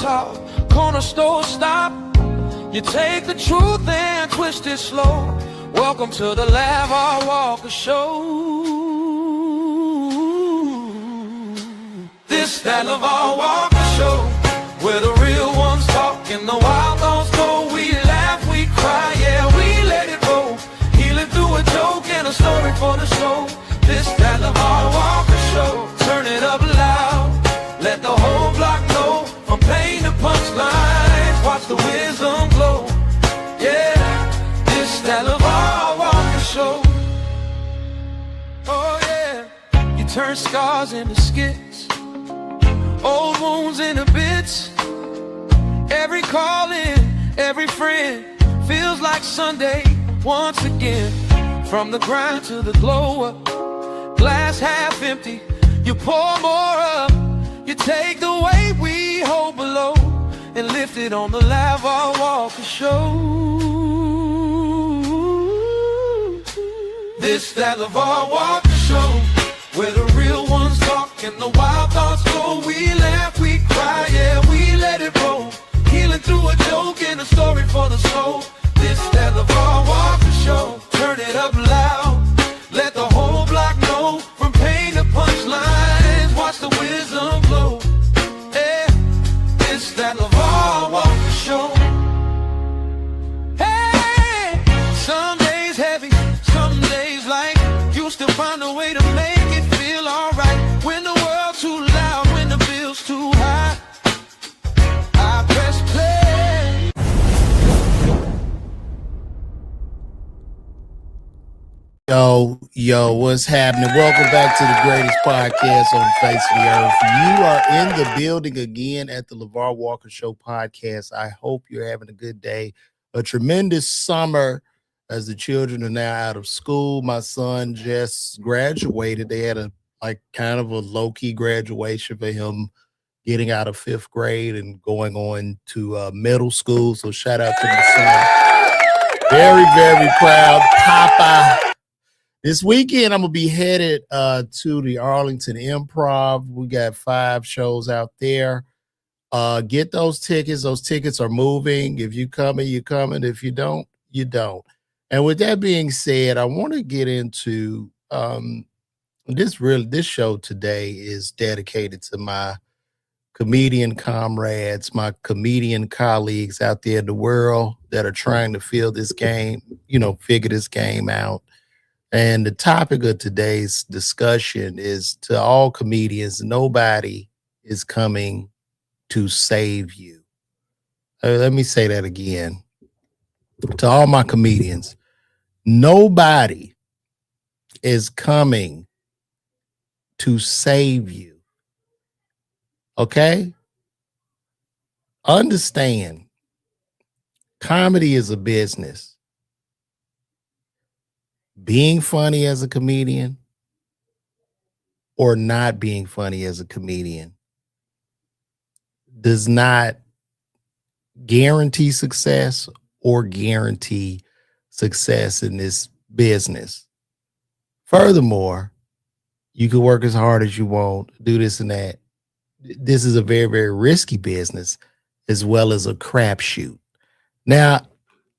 top, corner store stop. You take the truth and twist it slow. Welcome to the LaVar Walker Show. This that LaVar Walker Show, where the real ones talk and the wild thoughts go. We laugh, we cry, yeah, we let it roll. Healing through a joke and a story for the soul. This that LaVar Walker Show. Turn it up loud, let the whole block know. From pain to punchlines, watch the wisdom glow. Yeah, this that LaVar Walker Show. Oh yeah, you turn scars into skits, old wounds into bits. Every call in, every friend feels like Sunday once again. From the grind to the glow up, glass half empty, you pour more up. You take the weight we hold below and lift it on the LaVar Walker Show. This that LaVar Walker Show, where the real ones talk and the wild thoughts go. We laugh, we cry, yeah, we let it roll. Healing through a joke and a story for the soul. This that LaVar Walker Show. Turn it up loud, let the whole block know. From pain to punchlines, watch the wisdom glow. Yeah, this that LaVar Walker Show. Hey, some days heavy, some days light. You still find a way to make it feel alright. When the world's too loud, when the bill's too high, I press play. Yo, what's happening? Welcome back to the greatest podcast on the face of the earth. You are in the building again at the LaVar Walker Show podcast. I hope you're having a good day. A tremendous summer as the children are now out of school. My son just graduated. They had a kind of a low-key graduation for him, getting out of 5th grade and going on to middle school. So shout out to my son. Very, very proud Papa. This weekend, I'm going to be headed to the Arlington Improv. We got 5 shows out there. Get those tickets. Those tickets are moving. If you coming, you coming. If you don't, you don't. And with that being said, I want to get into this show today is dedicated to my comedian comrades, my comedian colleagues out there in the world that are trying to figure this game out. And the topic of today's discussion is to all comedians, nobody is coming to save you. Let me say that again. To all my comedians, nobody is coming to save you. Okay? Understand, comedy is a business. Being funny as a comedian or not being funny as a comedian does not guarantee success or guarantee success in this business. Furthermore, you can work as hard as you want, do this and that. This is a very, very risky business as well as a crapshoot. Now,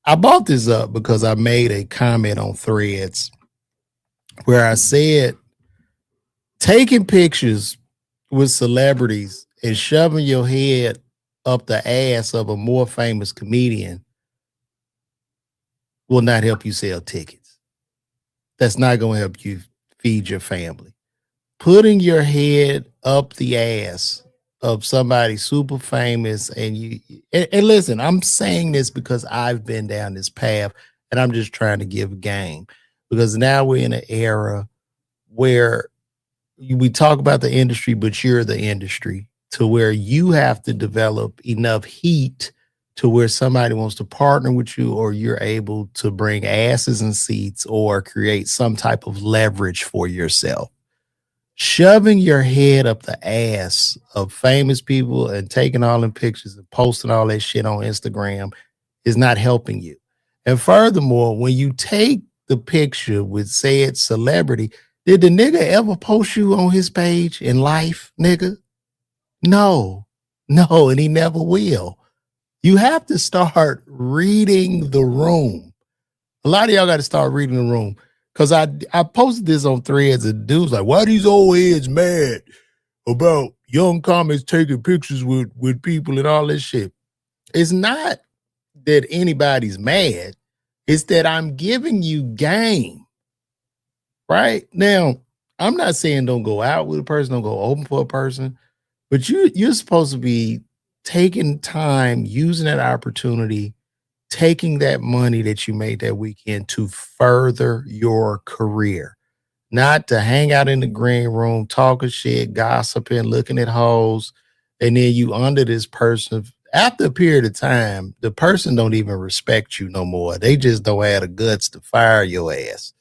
I brought this up because I made a comment on Threads where I said taking pictures with celebrities and shoving your head up the ass of a more famous comedian will not help you sell tickets. That's not going to help you feed your family. Putting your head up the ass of somebody super famous and listen, I'm saying this because I've been down this path and I'm just trying to give a game, because now we're in an era where we talk about the industry, but you're the industry, to where you have to develop enough heat to where somebody wants to partner with you, or you're able to bring asses in seats or create some type of leverage for yourself. Shoving your head up the ass of famous people and taking all them pictures and posting all that shit on Instagram is not helping you. And furthermore, when you take the picture with said celebrity, did the nigga ever post you on his page in life, nigga? No. No, and he never will. You have to start reading the room. A lot of y'all got to start reading the room. Because I posted this on Threads, and dudes like, why these old heads mad about young comics taking pictures with people and all this shit? It's not that anybody's mad. It's that I'm giving you game. Right? Now, I'm not saying don't go out with a person, don't go open for a person, but you're supposed to be taking time, using that opportunity, taking that money that you made that weekend to further your career, not to hang out in the green room, talking shit, gossiping, looking at hoes, and then you under this person. After a period of time, the person don't even respect you no more. They just don't have the guts to fire your ass.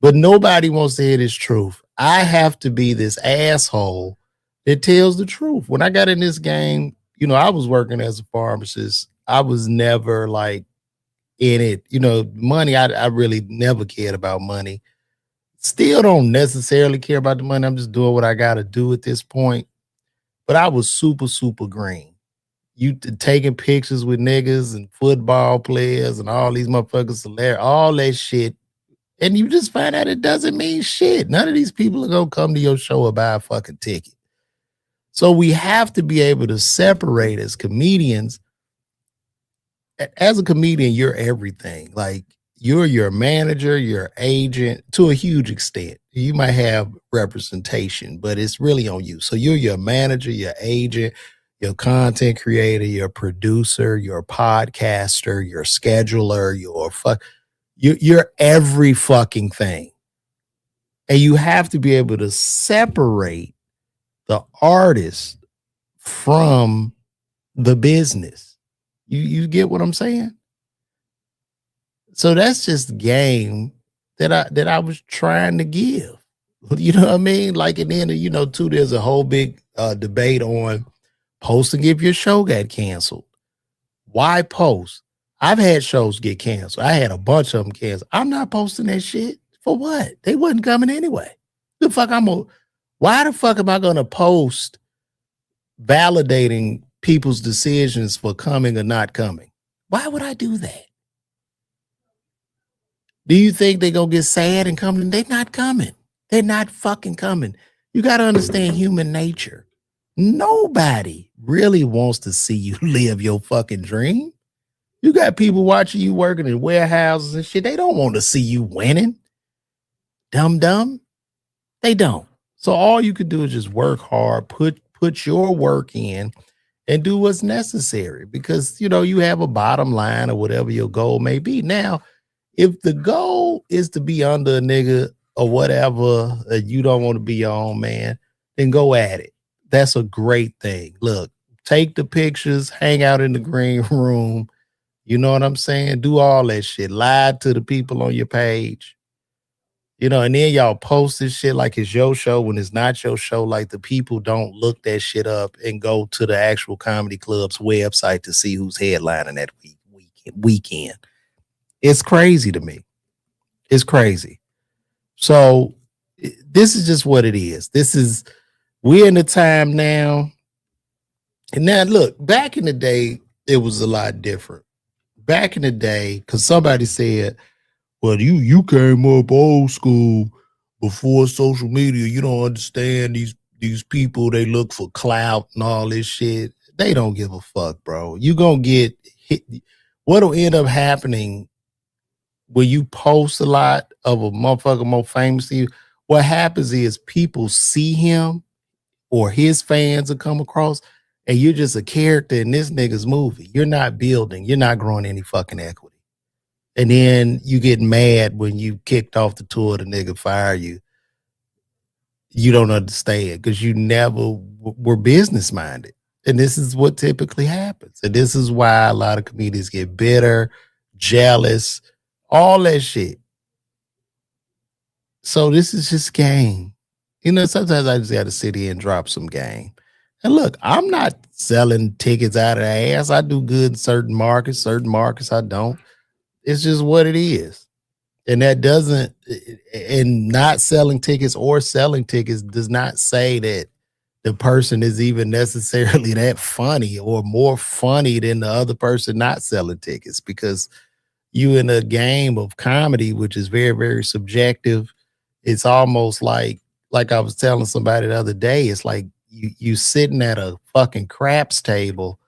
But nobody wants to hear this truth. I have to be this asshole that tells the truth. When I got in this game, I was working as a pharmacist. I was never like in it. Money, I really never cared about money. Still don't necessarily care about the money. I'm just doing what I got to do at this point. But I was super, super green. You taking pictures with niggas and football players and all these motherfuckers, all that shit. And you just find out it doesn't mean shit. None of these people are going to come to your show or buy a fucking ticket. So we have to be able to separate as comedians. As a comedian, you're everything. Like, you're your manager, your agent, to a huge extent. You might have representation, but it's really on you. So you're your manager, your agent, your content creator, your producer, your podcaster, your scheduler, you're every fucking thing. And you have to be able to separate the artist from the business. You get what I'm saying? So that's just game that I was trying to give. You know what I mean? Like, and then, too, there's a whole big debate on posting if your show got canceled. Why post? I've had shows get canceled. I had a bunch of them canceled. I'm not posting that shit. For what? They wasn't coming anyway. Why the fuck am I gonna post validating people's decisions for coming or not coming? Why would I do that? Do you think they're gonna get sad and come? They're not coming. They're not fucking coming. You got to understand human nature. Nobody really wants to see you live your fucking dream. You got people watching you working in warehouses and shit. They don't want to see you winning. Dumb. They don't. So all you could do is just work hard, put your work in, and do what's necessary, because you have a bottom line or whatever your goal may be. Now, if the goal is to be under a nigga or whatever that you don't want to be on, man, then go at it. That's a great thing. Look, take the pictures, hang out in the green room. You know what I'm saying? Do all that shit. Lie to the people on your page. And then y'all post this shit like it's your show when it's not your show. Like, the people don't look that shit up and go to the actual comedy club's website to see who's headlining that weekend. It's crazy to me. It's crazy. So this is just what it is. We're in the time now. And now look, back in the day, it was a lot different. Back in the day, because somebody said, well, you came up old school before social media. You don't understand these people. They look for clout and all this shit. They don't give a fuck, bro. You gonna get hit. What'll end up happening when you post a lot of a motherfucker more famous than you? What happens is people see him or his fans will come across, and you're just a character in this nigga's movie. You're not building. You're not growing any fucking equity. And then you get mad when you kicked off the tour, the nigga fire you. You don't understand because you never were business minded. And this is what typically happens. And this is why a lot of comedians get bitter, jealous, all that shit. So this is just game. Sometimes I just got to sit here and drop some game. And look, I'm not selling tickets out of the ass. I do good in certain markets I don't. It's just what it is. And that doesn't, and not selling tickets or selling tickets does not say that the person is even necessarily that funny or more funny than the other person not selling tickets, because you in a game of comedy, which is very, very subjective. It's almost like I was telling somebody the other day, it's like you sitting at a fucking craps table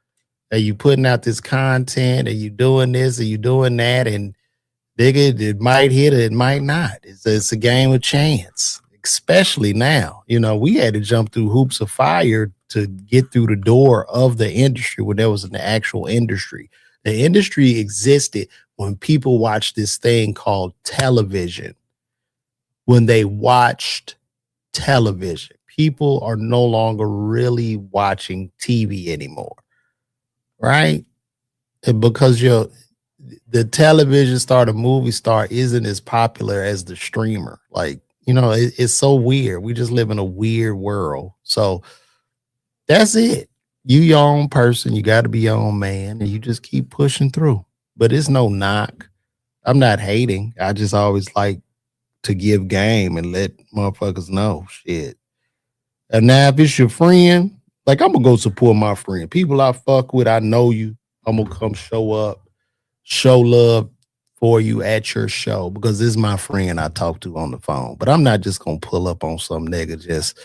and you putting out this content and you doing this and you doing that, and nigga, it might hit or it might not. It's a game of chance, especially now. You know, we had to jump through hoops of fire to get through the door of the industry when there was an actual industry. The industry existed when people watched this thing called television. When they watched television, people are no longer really watching TV anymore, right? And because the television star, the movie star isn't as popular as the streamer. Like, you know, it's so weird. We just live in a weird world. So that's it. You your own person. You got to be your own man, and you just keep pushing through. But it's no knock. I'm not hating. I just always like to give game and let motherfuckers know shit. And now if it's your friend, like I'm gonna go support my friend. People I fuck with, I know you. I'm gonna come show up, show love for you at your show because this is my friend I talk to on the phone. But I'm not just gonna pull up on some nigga just,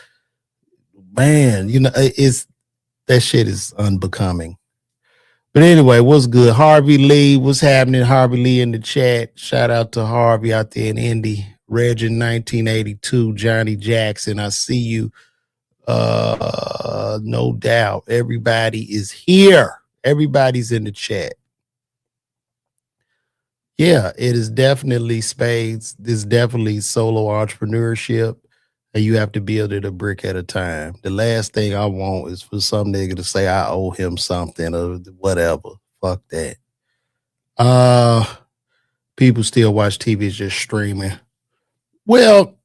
man, you know, it's that shit is unbecoming. But anyway, what's good? Harvey Lee, what's happening? Harvey Lee in the chat. Shout out to Harvey out there in Indy. Reg in 1982, Johnny Jackson. I see you. No doubt. Everybody is here. Everybody's in the chat. Yeah, it is definitely spades. This definitely solo entrepreneurship. And you have to build it a brick at a time. The last thing I want is for some nigga to say I owe him something or whatever. Fuck that. People still watch TV, it's just streaming. Well,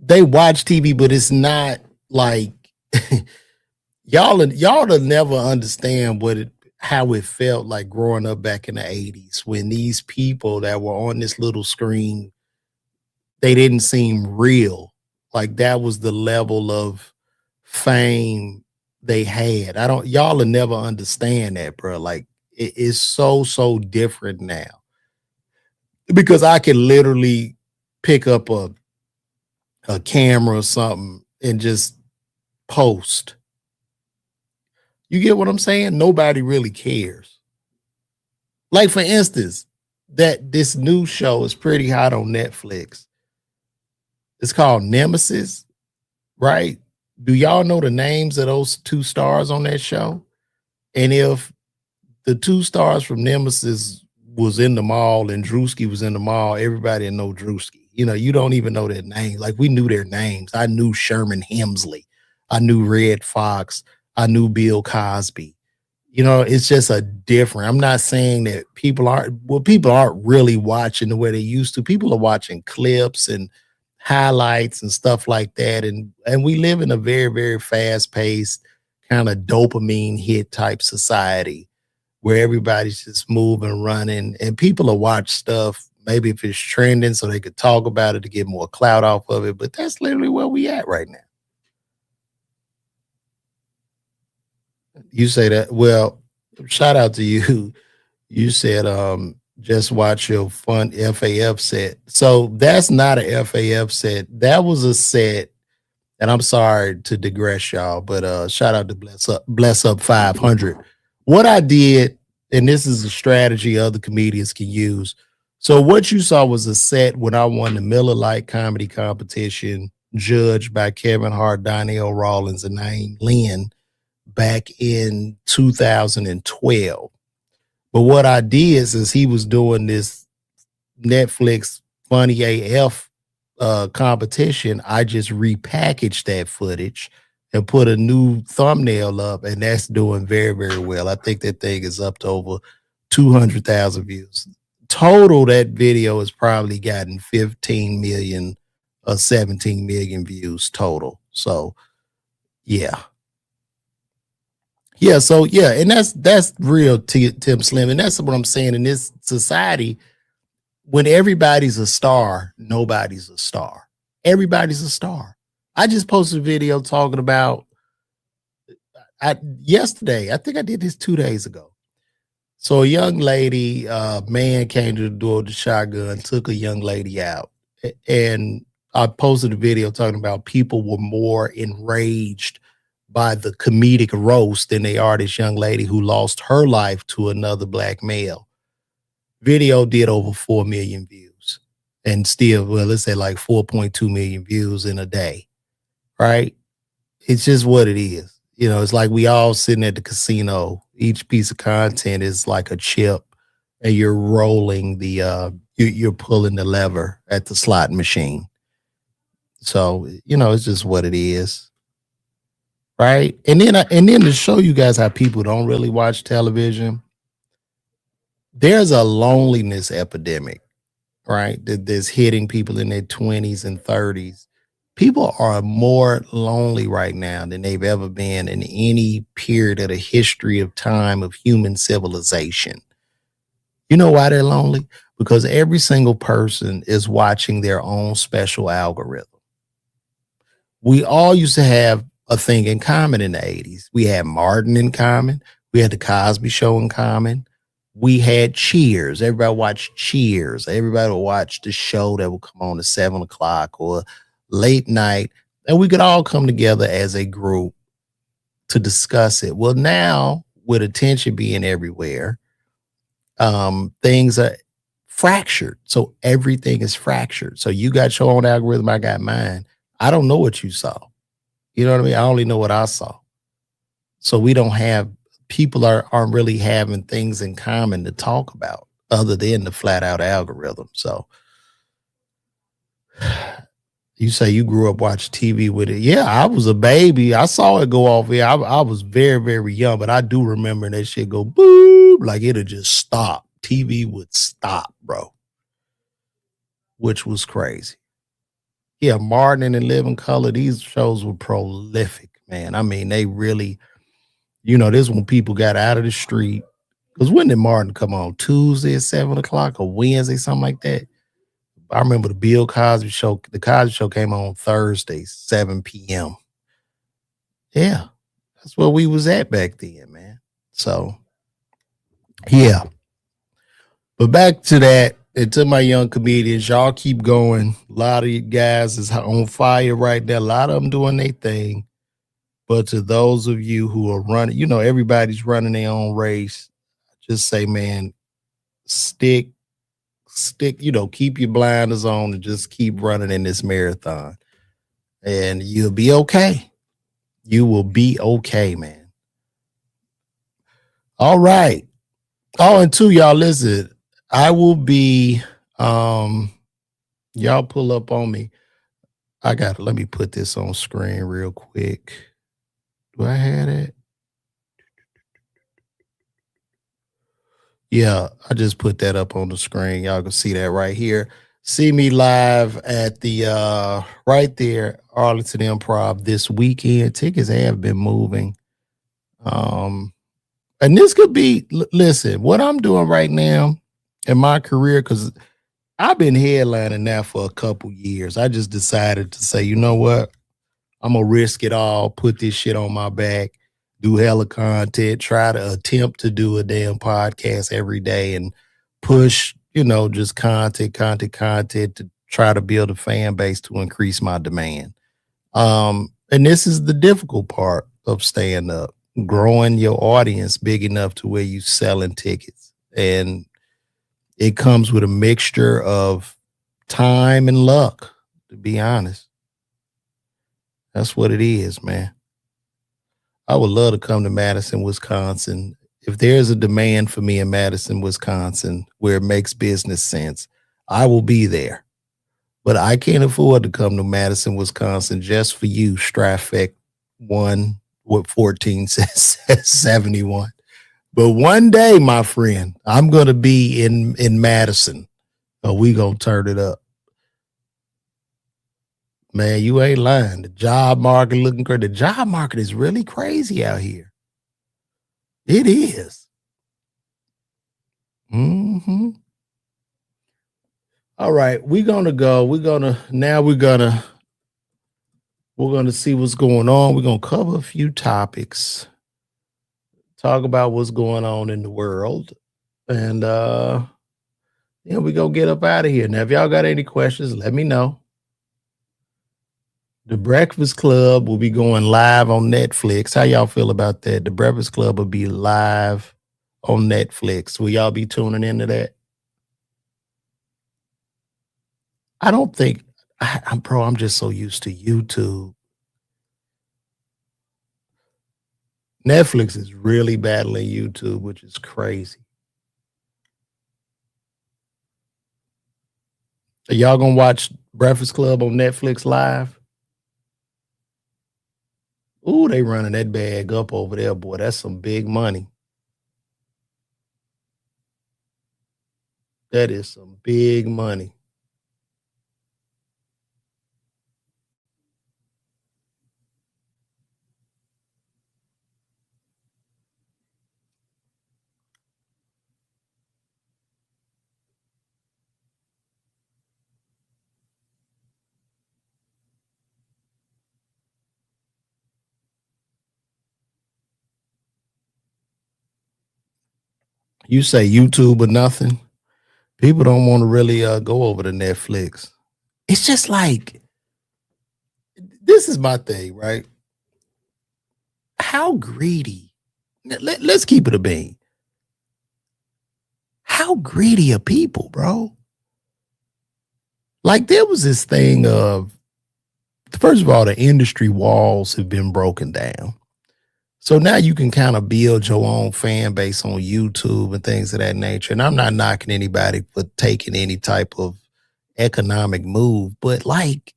they watch TV, but it's not like y'all will never understand how it felt like growing up back in the 80s when these people that were on this little screen, they didn't seem real. Like that was the level of fame they had. Y'all will never understand that, bro. Like it is so different now. Because I can literally pick up a camera or something and just post. You get what I'm saying? Nobody really cares. Like for instance, that this new show is pretty hot on Netflix. It's called Nemesis, right? Do y'all know the names of those two stars on that show? And if the two stars from Nemesis was in the mall and Drewski was in the mall, everybody know Drewski. You know, you don't even know their names. Like we knew their names. I knew Sherman Hemsley. I knew Red Fox. I knew Bill Cosby. You know, it's just a different. I'm not saying that people aren't really watching the way they used to. People are watching clips and highlights and stuff like that. And we live in a very, very fast-paced kind of dopamine hit type society where everybody's just moving, running, and people will watch stuff maybe if it's trending so they could talk about it to get more clout off of it. But that's literally where we at right now. You say that. Well, shout out to you. You said just watch your fun FAF set. So that's not a FAF set. That was a set, and I'm sorry to digress, y'all, but shout out to Bless Up 500. What I did, and this is a strategy other comedians can use. So what you saw was a set when I won the Miller Lite comedy competition, judged by Kevin Hart, Donnell Rawlins, and Naeem Lynn back in 2012. But what I did is he was doing this Netflix Funny AF competition. I just repackaged that footage and put a new thumbnail up, and that's doing very, very well. I think that thing is up to over 200,000 views. Total, that video has probably gotten 15 million or 17 million views total. So, yeah. Yeah, so yeah, and that's real, Tim Slim, and that's what I'm saying. In this society, when everybody's a star, nobody's a star. Everybody's a star. I just posted a video talking about Yesterday, I think I did this 2 days ago. So a young lady, man came to the door with a shotgun, took a young lady out. And I posted a video talking about people were more enraged by the comedic roast than they are this young lady who lost her life to another black male. Video did over 4 million views and still, well, let's say like 4.2 million views in a day, right? It's just what it is. You know, it's like we all sitting at the casino. Each piece of content is like a chip, and you're rolling you're pulling the lever at the slot machine. So, you know, it's just what it is. Right. And then to show you guys how people don't really watch television, there's a loneliness epidemic, right? That's hitting people in their 20s and 30s. People are more lonely right now than they've ever been in any period of the history of time of human civilization. You know why they're lonely? Because every single person is watching their own special algorithm. We all used to have a thing in common in the 80s. We had Martin in common. We had the Cosby Show in common. We had Cheers. Everybody watched Cheers. Everybody would watch the show that would come on at 7 o'clock or late night. And we could all come together as a group to discuss it. Well, now with attention being everywhere, things are fractured. So everything is fractured. So you got your own algorithm, I got mine. I don't know what you saw. You know what I mean? I only know what I saw. So we don't have, people aren't really having things in common to talk about other than the flat out algorithm. So you say you grew up watching TV with it. Yeah, I was a baby. I saw it go off here. I was very, very young, but I do remember that shit go boop, like it'll just stop. TV would stop, bro, which was crazy. Yeah, Martin and In Living Color, these shows were prolific, man. I mean, they really, you know, this when people got out of the street. Because when did Martin come on? Tuesday at 7 o'clock or Wednesday, something like that? I remember the Bill Cosby Show. The Cosby Show came on Thursday, 7 p.m. Yeah, that's where we was at back then, man. So, yeah. But back to that, and to my young comedians, y'all keep going. A lot of you guys is on fire right now. A lot of them doing their thing. But to those of you who are running, you know, everybody's running their own race. Just say, man, stick, you know, keep your blinders on and just keep running in this marathon. And you'll be okay. You will be okay, man. All right. Oh, and two, y'all, listen, I will be, y'all pull up on me. Let me put this on screen real quick. Do I have it? Yeah, I just put that up on the screen. Y'all can see that right here. See me live at the right there, Arlington Improv this weekend. Tickets have been moving. And this could be, listen, what I'm doing right now in my career, because I've been headlining now for a couple years. I just decided to say, you know what? I'm going to risk it all, put this shit on my back, do hella content, try to attempt to do a damn podcast every day and push, you know, just content to try to build a fan base to increase my demand. And this is the difficult part of stand up, growing your audience big enough to where you selling tickets. And it comes with a mixture of time and luck, to be honest. That's what it is, man. I would love to come to Madison, Wisconsin. If there's a demand for me in Madison, Wisconsin, where it makes business sense, I will be there. But I can't afford to come to Madison, Wisconsin just for you, Strafek 1 with 1471. But one day, my friend, I'm going to be in Madison. We going to turn it up. Man, you ain't lying. The job market looking crazy. The job market is really crazy out here. It is. Mm-hmm. All right, we're gonna go. We're gonna see what's going on. We're gonna cover a few topics. talk about what's going on in the world. And yeah, we go get up out of here. Now, if y'all got any questions, let me know. The Breakfast Club will be going live on Netflix. How y'all feel about that? The Breakfast Club will be live on Netflix. Will y'all be tuning into that? I don't think I'm just so used to YouTube. Netflix is really battling YouTube, which is crazy. Are y'all gonna watch Breakfast Club on Netflix live? Ooh, they running that bag up over there, boy. That's some big money. That is some big money. You say YouTube or nothing? People don't want to really go over to Netflix. It's just like, this is my thing, right? How greedy? Let's keep it a bean. How greedy are people, bro? Like, there was this thing of, first of all, the industry walls have been broken down. So now you can kind of build your own fan base on YouTube and things of that nature. And I'm not knocking anybody for taking any type of economic move, but like,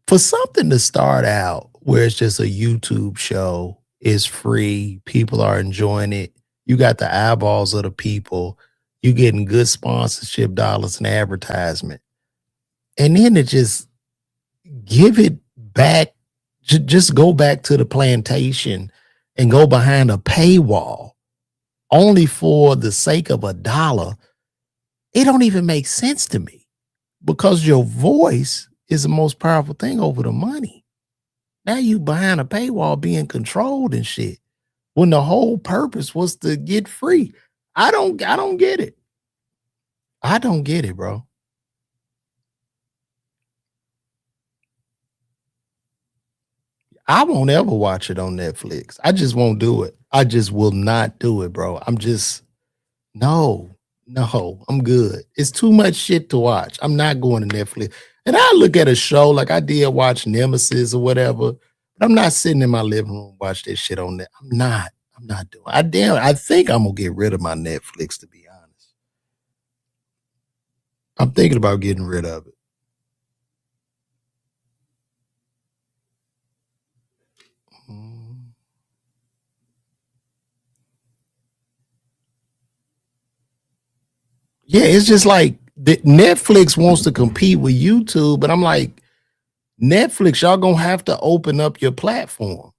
for something to start out where it's just a YouTube show, it's free, people are enjoying it, you got the eyeballs of the people, you getting good sponsorship dollars and advertisement, and then it just give it back, just go back to the plantation and go behind a paywall only for the sake of $1. It don't even make sense to me, because your voice is the most powerful thing over the money. Now you behind a paywall being controlled and shit, when the whole purpose was to get free. I don't get it. I don't get it, bro. I won't ever watch it on Netflix. I just won't do it. I just will not do it, bro. No, I'm good. It's too much shit to watch. I'm not going to Netflix. And I look at a show like I did watch Nemesis or whatever, but I'm not sitting in my living room watch this shit on that. I'm not doing it. I think I'm gonna get rid of my Netflix, to be honest. I'm thinking about getting rid of it. Yeah, it's just like Netflix wants to compete with YouTube, but I'm like, Netflix, y'all gonna have to open up your platform.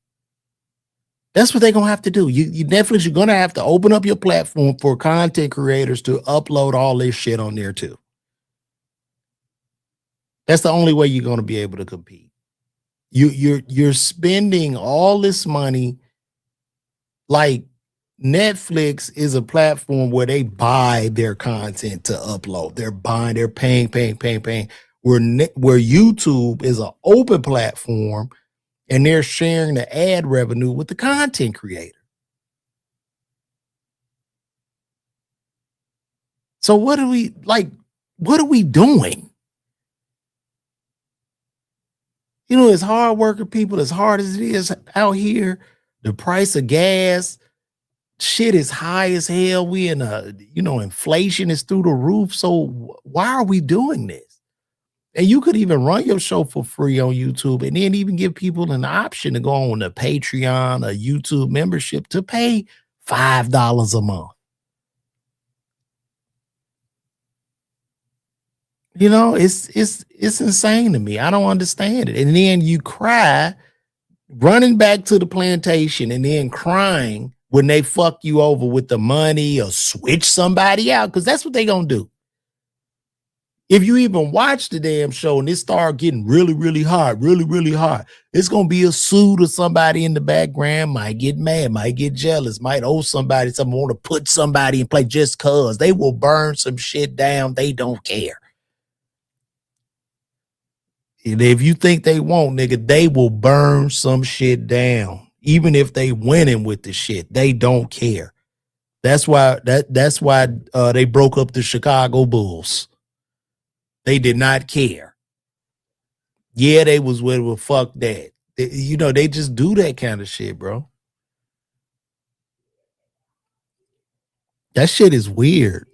That's what they're gonna have to do. Netflix, you're gonna have to open up your platform for content creators to upload all this shit on there too. That's the only way you're gonna be able to compete. You're spending all this money. Like, Netflix is a platform where they buy their content to upload. They're paying. Where YouTube is an open platform and they're sharing the ad revenue with the content creator. So what are we doing? You know, as hard working people, as hard as it is out here, the price of gas, shit is high as hell. We in inflation is through the roof. So why are we doing this? And you could even run your show for free on YouTube and then even give people an option to go on a Patreon, a YouTube membership to pay $5 a month. You know, it's insane to me. I don't understand it. And then you cry running back to the plantation and then crying when they fuck you over with the money or switch somebody out, because that's what they gonna do. If you even watch the damn show and it start getting really, really hot, really, really hot, it's gonna be a suit or somebody in the background might get mad, might get jealous, might owe somebody something, want to put somebody in play just cause they will burn some shit down. They don't care. And if you think they won't, nigga, they will burn some shit down. Even if they winning with the shit, they don't care. That's why they broke up the Chicago Bulls. They did not care. Yeah, they was with, well, fuck that. They just do that kind of shit, bro. That shit is weird.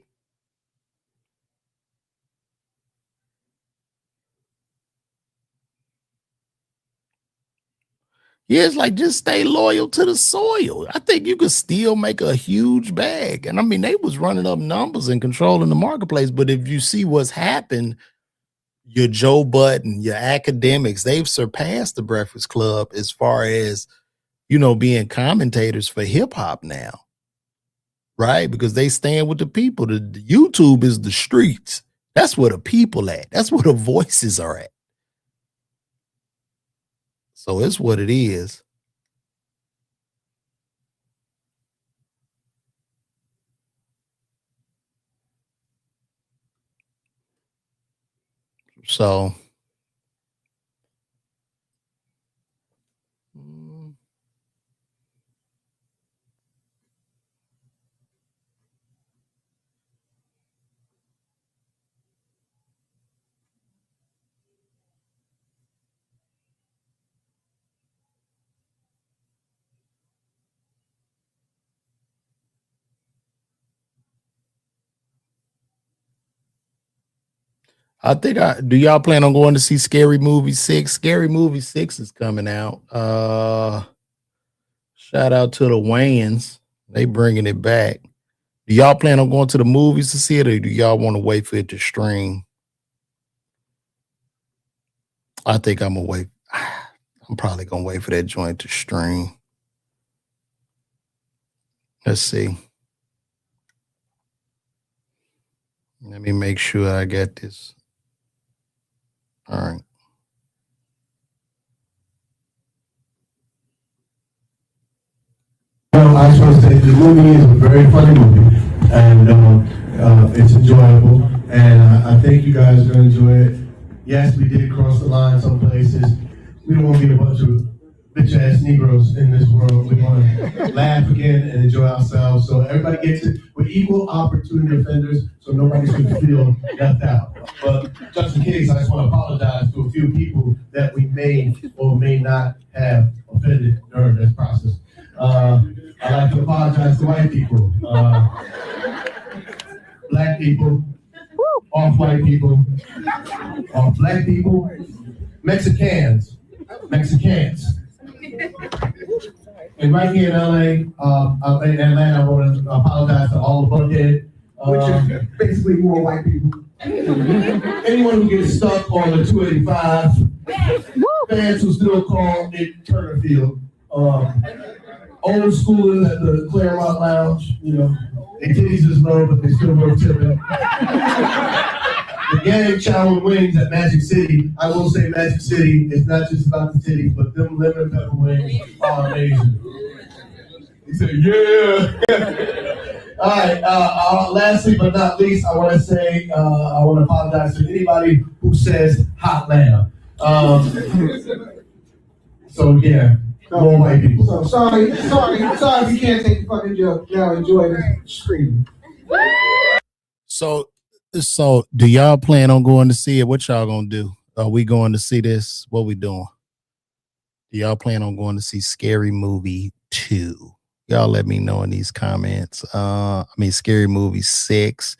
Yeah, it's like just stay loyal to the soil. I think you could still make a huge bag. And I mean, they was running up numbers and controlling the marketplace. But if you see what's happened, your Joe Budden, your academics, they've surpassed the Breakfast Club as far as, being commentators for hip hop now. Right? Because they stand with the people. The YouTube is the streets. That's where the people at. That's where the voices are at. So it's what it is. So I think do y'all plan on going to see Scary Movie 6? Scary Movie 6 is coming out. Shout out to the Wayans. They bringing it back. Do y'all plan on going to the movies to see it, or do y'all want to wait for it to stream? I think I'm gonna wait. I'm probably gonna wait for that joint to stream. Let's see. Let me make sure I get this. All right. Well, I just want to say the movie is a very funny movie, and it's enjoyable, and I think you guys are going to enjoy it. Yes, we did cross the line some places. We don't want to be a bunch of bitch-ass Negroes in this world. We want to laugh again and enjoy ourselves. So everybody gets it. We're equal opportunity offenders, so nobody should feel left out. But just in case, I just want to apologize to a few people that we may or may not have offended during this process. I'd like to apologize to white people, black people, off-white people, off-black people, Mexicans. And right here in LA, in Atlanta, I want to apologize to all the Buckhead, which is basically more white people. Anyone who gets stuck on the 285, fans who still call it Turner Field. Old schoolers at the Claremont Lounge, they titties is low, but they still worth tipping. The gang chowing wings at Magic City. I will say Magic City is not just about the titties, but them lemon pepper wings are amazing. He said, yeah. All right, lastly but not least, I want to say, I want to apologize to anybody who says hot lamb. So yeah. More white people. So sorry, you can't take the fucking joke. Now enjoy this screaming. So do y'all plan on going to see it? What y'all gonna do? Are we going to see this? What we doing? Do y'all plan on going to see Scary Movie 2? Y'all let me know in these comments. Scary Movie 6.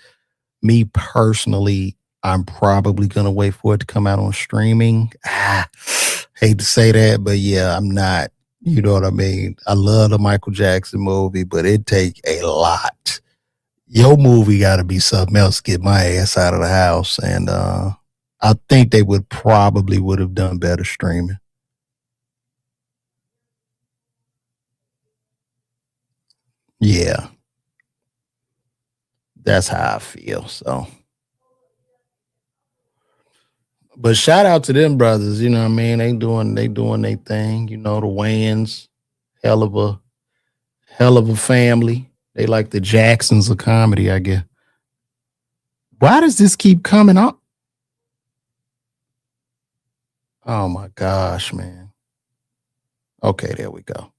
Me personally, I'm probably gonna wait for it to come out on streaming. Hate to say that, but yeah, I'm not. You know what I mean? I love the Michael Jackson movie, but it take a lot. Your movie got to be something else to get my ass out of the house. And I think they would have done better streaming. Yeah. That's how I feel. So But shout out to them brothers, you know what I mean? They doing their thing, you know, the Wayans, hell of a family. They like the Jacksons of comedy, I guess. Why does this keep coming up? Oh my gosh, man. Okay, there we go.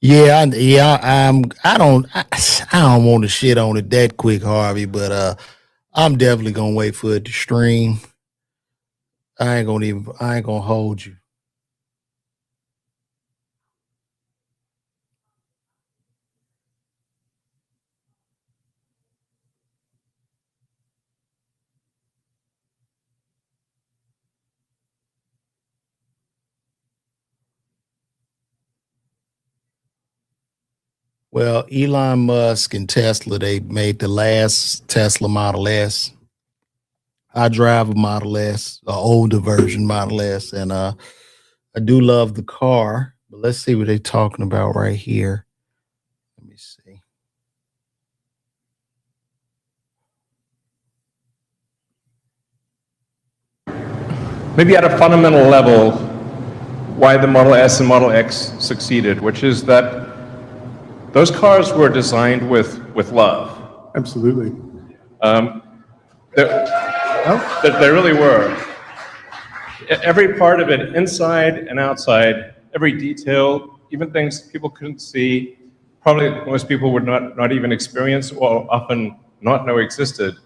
Yeah, I don't want to shit on it that quick, Harvey, but I'm definitely gonna wait for it to stream. I ain't gonna hold you. Well, Elon Musk and Tesla, they made the last Tesla Model S. I drive a Model S, an older version Model S, and I do love the car. But let's see what they're talking about right here. Let me see. Maybe at a fundamental level, why the Model S and Model X succeeded, which is that those cars were designed with love. Absolutely. They really were. Every part of it, inside and outside, every detail, even things people couldn't see, probably most people would not even experience or often not know existed.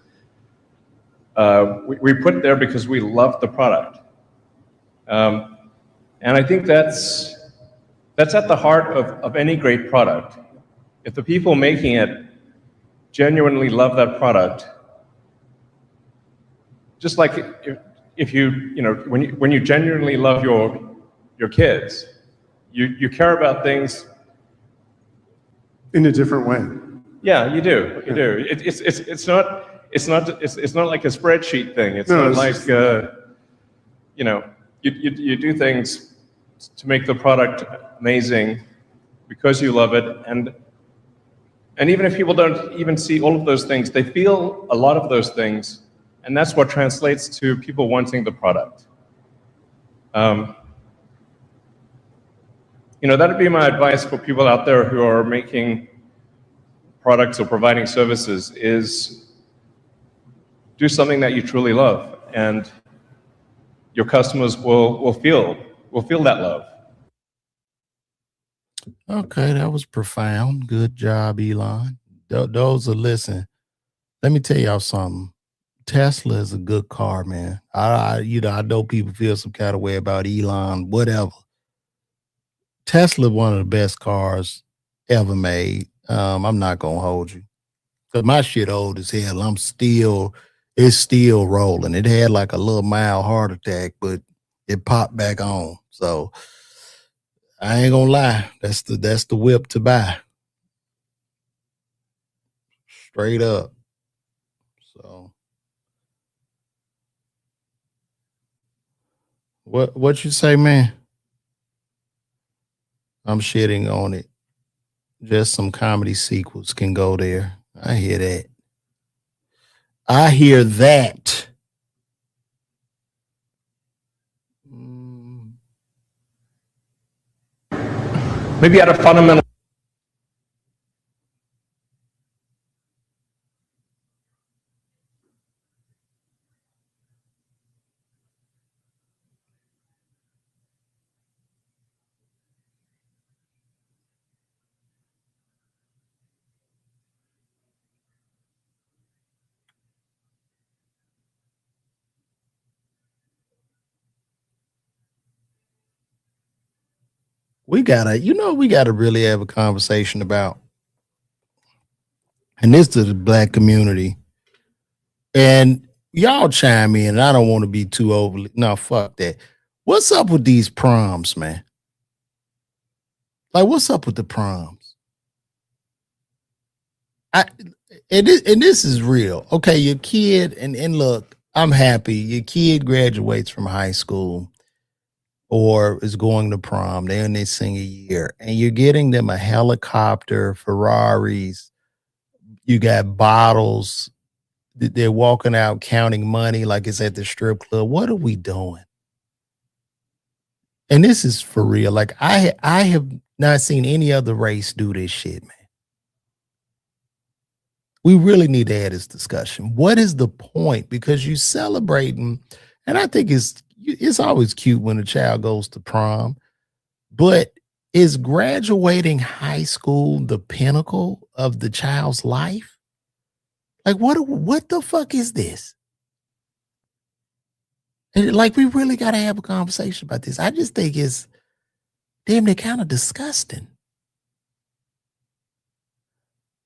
We put there because we loved the product. And I think that's at the heart of any great product. If the people making it genuinely love that product, just like if you know, when you genuinely love your kids, you care about things In a different way. Yeah, you do. You do. It's not like a spreadsheet thing. It's No, not it's like just- you know, you do things to make the product amazing because you love it, and even if people don't even see all of those things, they feel a lot of those things, and that's what translates to people wanting the product. You know, that'd be my advice for people out there who are making products or providing services: is do something that you truly love, and your customers will feel that love. Okay, that was profound. Good job, Elon. Those are listen. Let me tell y'all something. Tesla is a good car, man. I know people feel some kind of way about Elon, whatever. Tesla, one of the best cars ever made. I'm not gonna hold you, cause my shit old as hell. It's still rolling. It had like a little mild heart attack, but it popped back on. So I ain't gonna lie. That's the whip to buy. Straight up. So what you say, man? I'm shitting on it. Just some comedy sequels can go there. I hear that. I hear that. Maybe at a fundamental. We gotta really have a conversation about, and this to the black community. And y'all chime in. I don't want to be too overly. No, fuck that. What's up with these proms, man? Like, what's up with the proms? And this is real. Okay, your kid, and look, I'm happy. Your kid graduates from high school or is going to prom. They're in their senior year, and you're getting them a helicopter, Ferraris. You got bottles they're walking out counting money like it's at the strip club. What are we doing? And this is for real. Like I have not seen any other race do this shit, man. We really need to have this discussion. What is the point? Because you celebrating, and I think it's always cute when a child goes to prom, but is graduating high school the pinnacle of the child's life? Like what the fuck is this? And like we really got to have a conversation about this. I just think it's damn near kind of disgusting.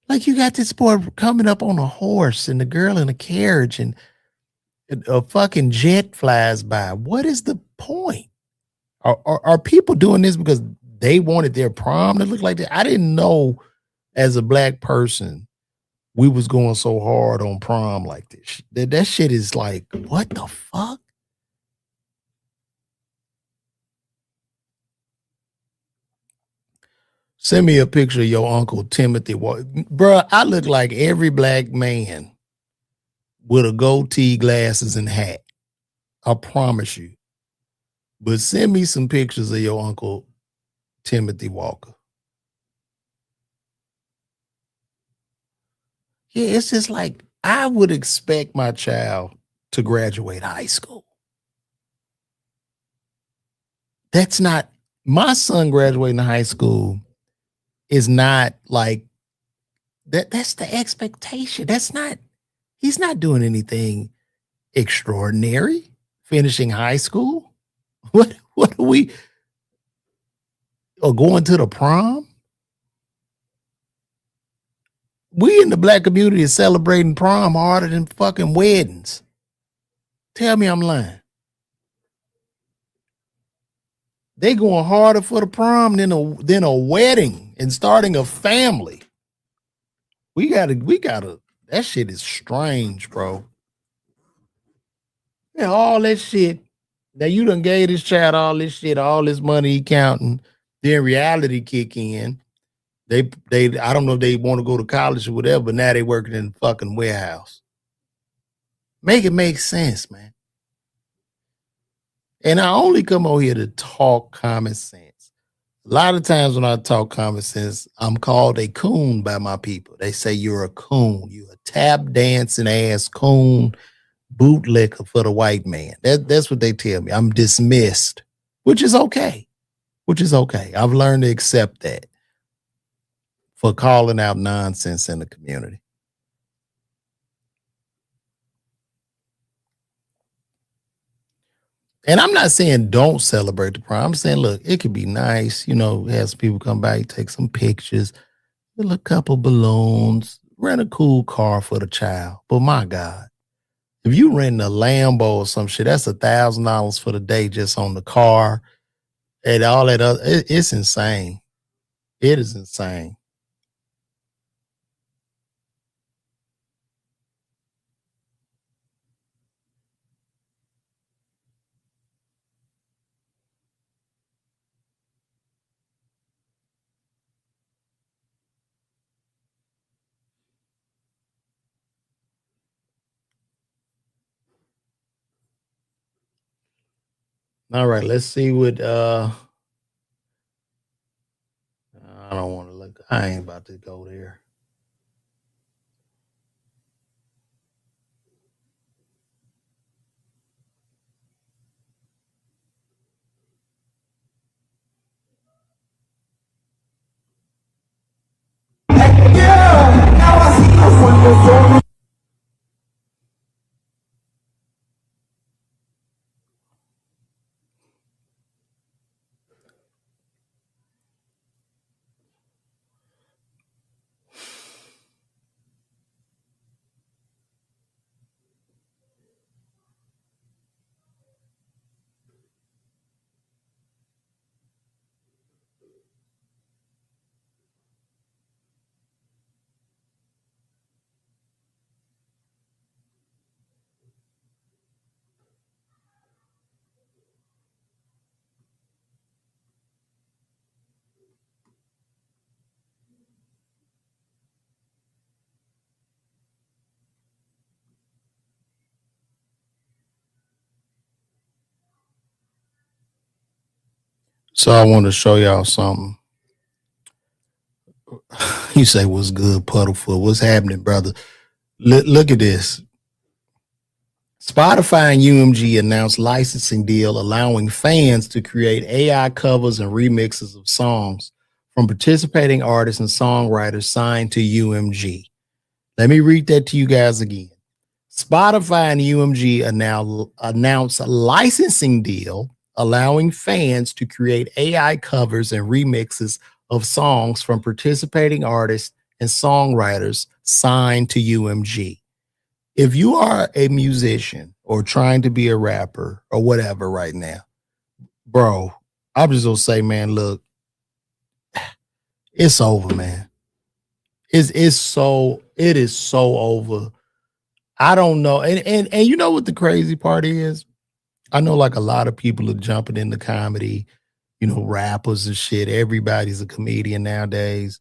Like you got this boy coming up on a horse and the girl in a carriage and a fucking jet flies by. What is the point? Are people doing this because they wanted their prom to look like that? I didn't know as a black person we was going so hard on prom like this. That shit is like, what the fuck? Send me a picture of your Uncle Timothy. Bruh, I look like every black man with a goatee, glasses, and hat. I promise you. But send me some pictures of your Uncle Timothy Walker. Yeah, it's just like I would expect my child to graduate high school. That's not my son graduating high school is not like that. That's the expectation. He's not doing anything extraordinary finishing high school. What are we or going to the prom? We in the black community is celebrating prom harder than fucking weddings. Tell me I'm lying. They going harder for the prom than a wedding and starting a family. We gotta, that shit is strange, bro. Yeah, all that shit. Now you done gave this child all this shit, all this money he counting. Then reality kick in. They I don't know if they want to go to college or whatever, but now they working in the fucking warehouse. Make it make sense, man. And I only come over here to talk common sense. A lot of times when I talk common sense, I'm called a coon by my people. They say you're a coon. You're a tap dancing ass coon, bootlicker for the white man. That's what they tell me. I'm dismissed, which is okay. I've learned to accept that for calling out nonsense in the community. And I'm not saying don't celebrate the prom. I'm saying, look, it could be nice, have some people come by, take some pictures, fill a couple balloons, rent a cool car for the child. But my God, if you rent a Lambo or some shit, that's $1,000 for the day just on the car and all that other. It's insane. It is insane. All right, let's see what I don't want to look. I ain't about to go there. So I want to show y'all something. You say, what's good, Puddlefoot? What's happening, brother? Look at this. Spotify and UMG announced licensing deal allowing fans to create AI covers and remixes of songs from participating artists and songwriters signed to UMG. Let me read that to you guys again. Spotify and UMG announced a licensing deal allowing fans to create AI covers and remixes of songs from participating artists and songwriters signed to UMG. If you are a musician or trying to be a rapper or whatever right now, bro, I'm just gonna say, man, look, it's over, man. It is so over. I don't know. And you know what the crazy part is? I know like a lot of people are jumping into comedy, you know, rappers and shit. Everybody's a comedian nowadays,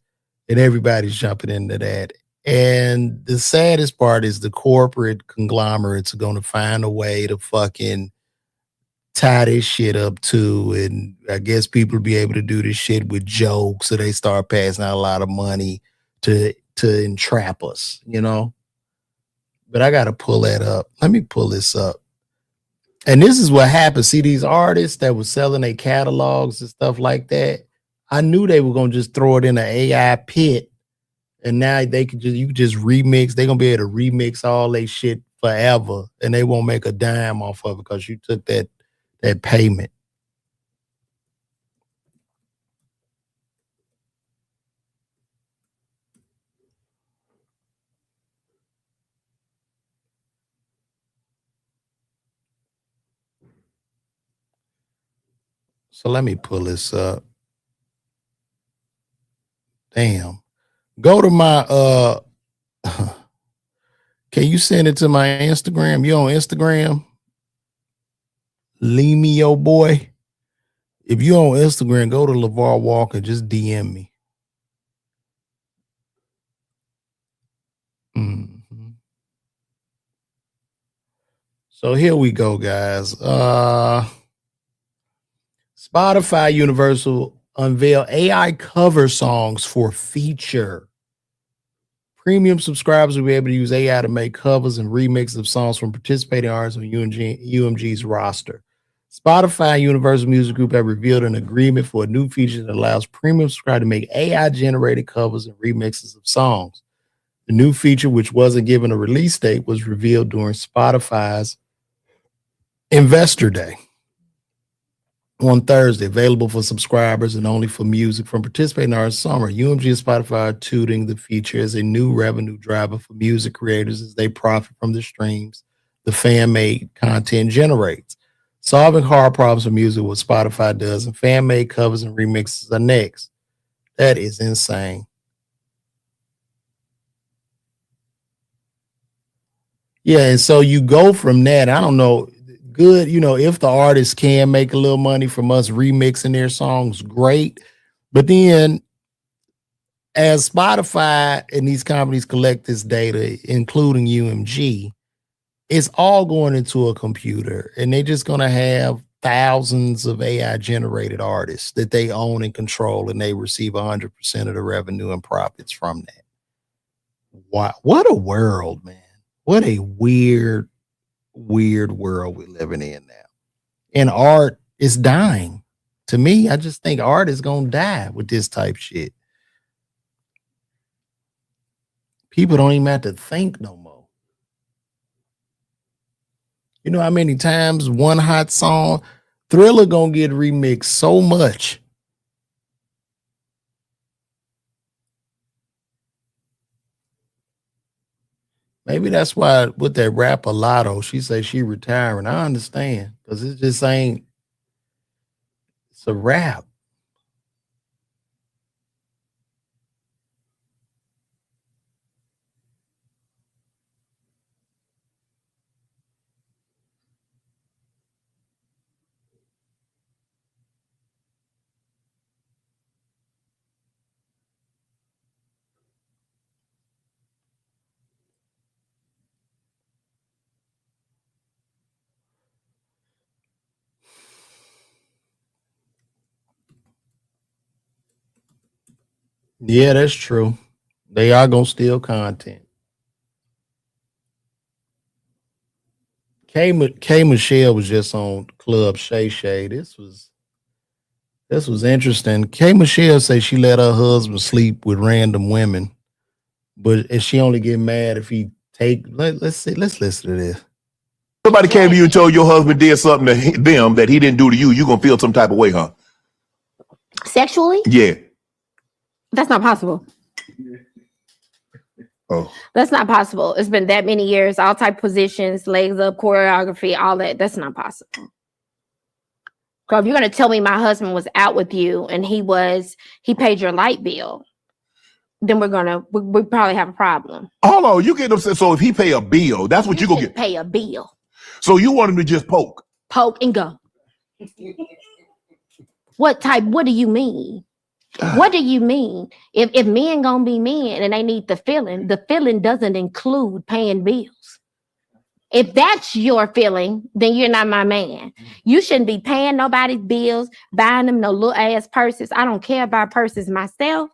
and everybody's jumping into that. And the saddest part is the corporate conglomerates are going to find a way to fucking tie this shit up too. And I guess people will be able to do this shit with jokes, so they start passing out a lot of money to entrap us, you know. But I got to pull that up. Let me pull this up. And this is what happened. See, these artists that were selling their catalogs and stuff like that, I knew they were gonna just throw it in an AI pit, and now they could just you could just remix. They're gonna be able to remix all their shit forever, and they won't make a dime off of it because you took that payment. So let me pull this up. Damn. Go to my can you send it to my Instagram? You on Instagram? Leave me your boy. If you on Instagram, go to LeVar Walker, just DM me. Mm-hmm. So here we go, guys. Spotify Universal unveil AI cover songs for feature. Premium subscribers will be able to use AI to make covers and remixes of songs from participating artists on UMG's roster. Spotify and Universal Music Group have revealed an agreement for a new feature that allows premium subscribers to make AI-generated covers and remixes of songs. The new feature, which wasn't given a release date, was revealed during Spotify's Investor Day on Thursday, available for subscribers and only for music from participating artists summer. UMG and Spotify are touting the feature as a new revenue driver for music creators as they profit from the streams the fan-made content generates. Solving hard problems for music, what Spotify does, and fan-made covers and remixes are next. That is insane. Yeah, and so you go from that. I don't know. Good, you know, if the artist can make a little money from us remixing their songs, great. But then as Spotify and these companies collect this data, including UMG, it's all going into a computer, and they're just going to have thousands of AI generated artists that they own and control, and they receive 100% of the revenue and profits from that. Wow, what a world, man. What a weird world we're living in now. And art is dying. To me, I just think art is going to die with this type shit. People don't even have to think no more. You know how many times one hot song, Thriller gonna get remixed so much. Maybe that's why with that rapper Lotto, she says she retiring. I understand because it just ain't. It's a rap. Yeah, that's true. They are gonna steal content. K Michelle was just on Club Shay Shay. This was interesting. K Michelle say she let her husband sleep with random women, but and she only get mad if he take. Let's listen to this. Somebody came to you and told your husband did something to them that he didn't do to you. You gonna feel some type of way, huh? Sexually? Yeah. That's not possible. Oh. That's not possible. It's been that many years, all type positions, legs up, choreography, all that. That's not possible. So if you're gonna tell me my husband was out with you and he paid your light bill, then we probably have a problem. Hold on, you get upset. So if he pay a bill, that's what you gonna get. Pay a bill. So you want him to just poke and go. What do you mean? What do you mean? If men gonna be men and they need the feeling doesn't include paying bills. If that's your feeling, then you're not my man. You shouldn't be paying nobody's bills, buying them no little ass purses. I don't care about purses myself.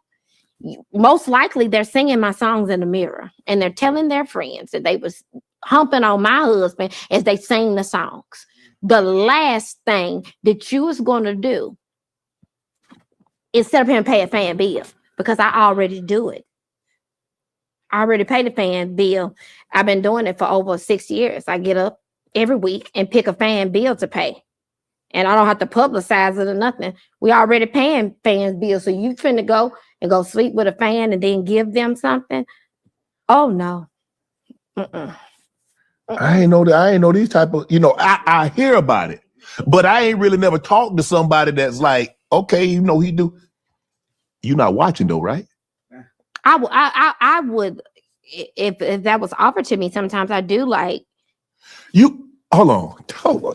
Most likely they're singing my songs in the mirror and they're telling their friends that they was humping on my husband as they sing the songs. The last thing that you was going to do is sit up here and pay a fan bill, because I already do it. I already pay the fan bill. I've been doing it for over 6 years. I get up every week and pick a fan bill to pay. And I don't have to publicize it or nothing. We already paying fans bills. So you finna go and go sleep with a fan and then give them something? Oh no. I ain't know that. I ain't know these type of, I hear about it, but I ain't really never talked to somebody that's like, okay, he do. You're not watching though, right? I would, if that was offered to me. Sometimes I do like. You hold on,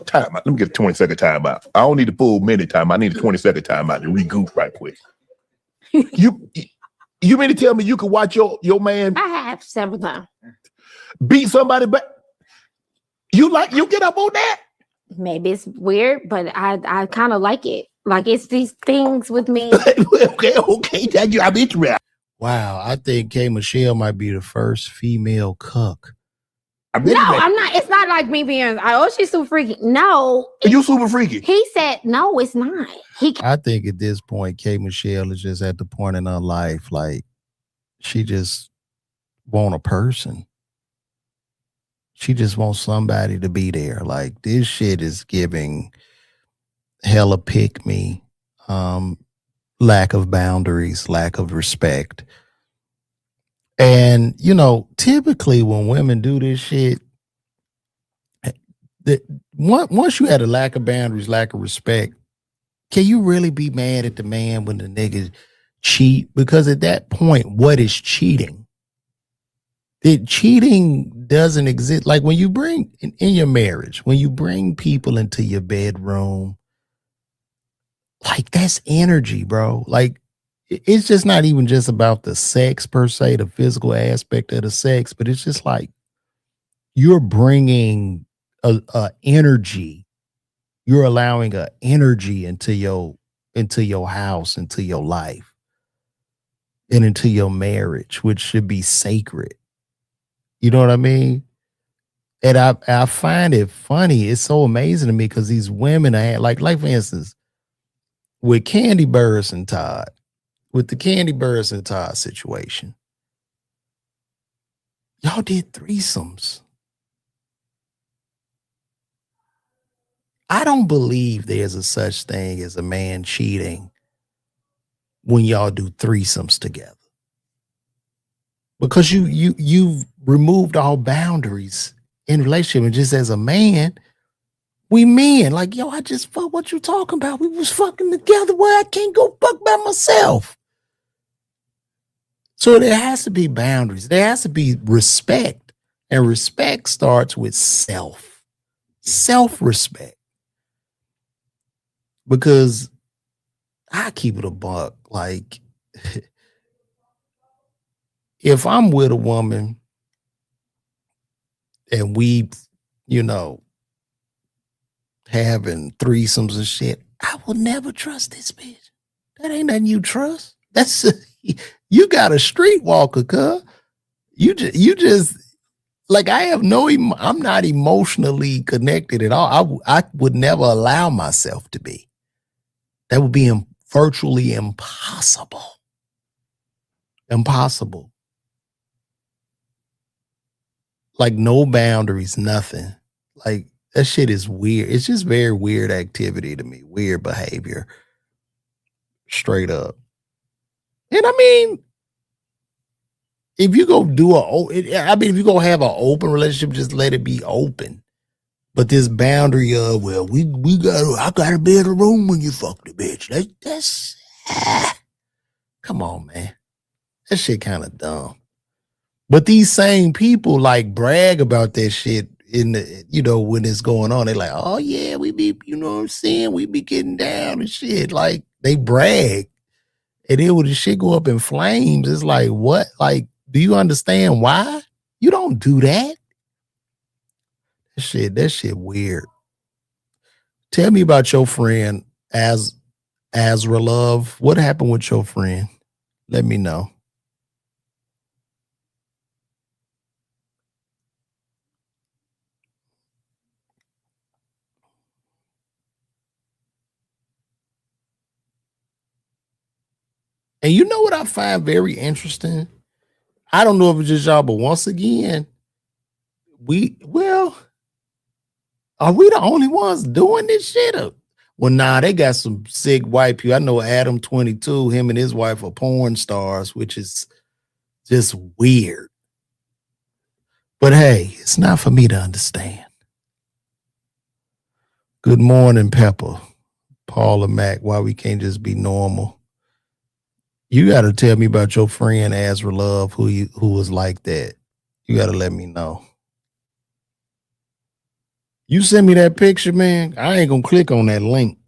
time out. Let me get a 20-second time out. I don't need a full minute time. I need a 20-second time out to regroup right quick. You mean to tell me you could watch your man? I have several times. Beat somebody back? You get up on that? Maybe it's weird, but I kind of like it. Like it's these things with me. okay, I'm interested. Wow, I think K Michelle might be the first female cuck. I'm not. It's not like me being, oh, she's super freaky. No. You super freaky. He said, no, it's not. I think at this point, K Michelle is just at the point in her life, like she just want a person. She just wants somebody to be there. Like this shit is giving hella pick me, lack of boundaries, lack of respect. And, typically when women do this shit, once you had a lack of boundaries, lack of respect, can you really be mad at the man when the nigga cheat? Because at that point, what is cheating? Cheating doesn't exist. Like when you bring in your marriage, when you bring people into your bedroom, like that's energy, bro. Like it's just not even just about the sex per se, the physical aspect of the sex, but it's just like you're bringing a energy. You're allowing a energy into your house, into your life, and into your marriage, which should be sacred. You know what I mean? And I find it funny. It's so amazing to me because these women are like for instance, with Kandi Burruss and Todd, with the Kandi Burruss and Todd situation, y'all did threesomes. I don't believe there's a such thing as a man cheating when y'all do threesomes together. Because you've removed all boundaries in relationship. And just as a man, we men, like, yo, I just fuck what you talking about. We was fucking together where I can't go fuck by myself. So there has to be boundaries. There has to be respect. And respect starts with self-respect. Because I keep it a buck. Like, if I'm with a woman and we, having threesomes and shit, I will never trust this bitch. That ain't nothing you trust. You got a streetwalker, cuz. You just like I have no. I'm not emotionally connected at all. I would never allow myself to be. That would be virtually impossible. Impossible. Like no boundaries, nothing. Like that shit is weird. It's just very weird activity to me. Weird behavior. Straight up. And I mean, if you go if you go have an open relationship, just let it be open. But this boundary of, well, I gotta be in the room when you fuck the bitch. That's come on, man. That shit kind of dumb. But these same people like brag about that shit in the, when it's going on. They're like, oh yeah, we be, you know what I'm saying? We be getting down and shit. Like they brag. And then when the shit go up in flames, it's like, what? Like, do you understand why? You don't do that. That shit weird. Tell me about your friend Azra Love. What happened with your friend? Let me know. And you know what I find very interesting? I don't know if it's just y'all, but once again, are we the only ones doing this shit? Well, nah, they got some sick white people. I know Adam 22, him and his wife are porn stars, which is just weird. But hey, it's not for me to understand. Good morning, Pepper. Paula Mack, why we can't just be normal. You got to tell me about your friend Azra Love, who was like that. You got to let me know. You send me that picture, man. I ain't gonna click on that link.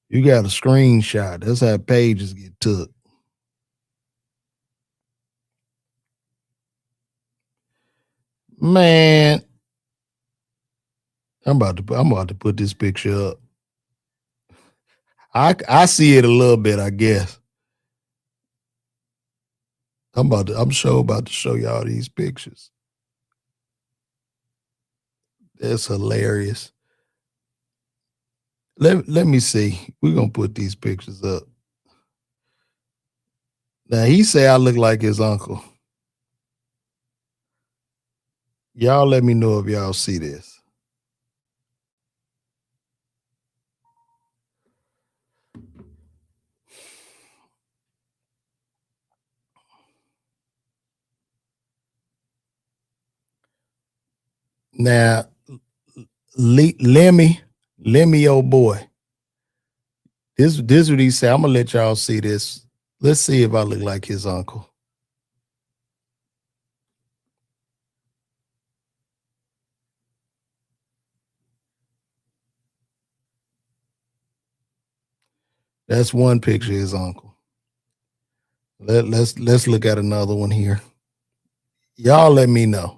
You got a screenshot. That's how pages get took. Man, I'm about to put this picture up. I see it a little bit, I guess. I'm sure about to show y'all these pictures. That's hilarious. Let me see. We're gonna put these pictures up. Now he say I look like his uncle. Y'all let me know if y'all see this. Now, Lemmy, old boy. This what he said. I'm gonna let y'all see this. Let's see if I look like his uncle. That's one picture of his uncle. Let's look at another one here. Y'all let me know.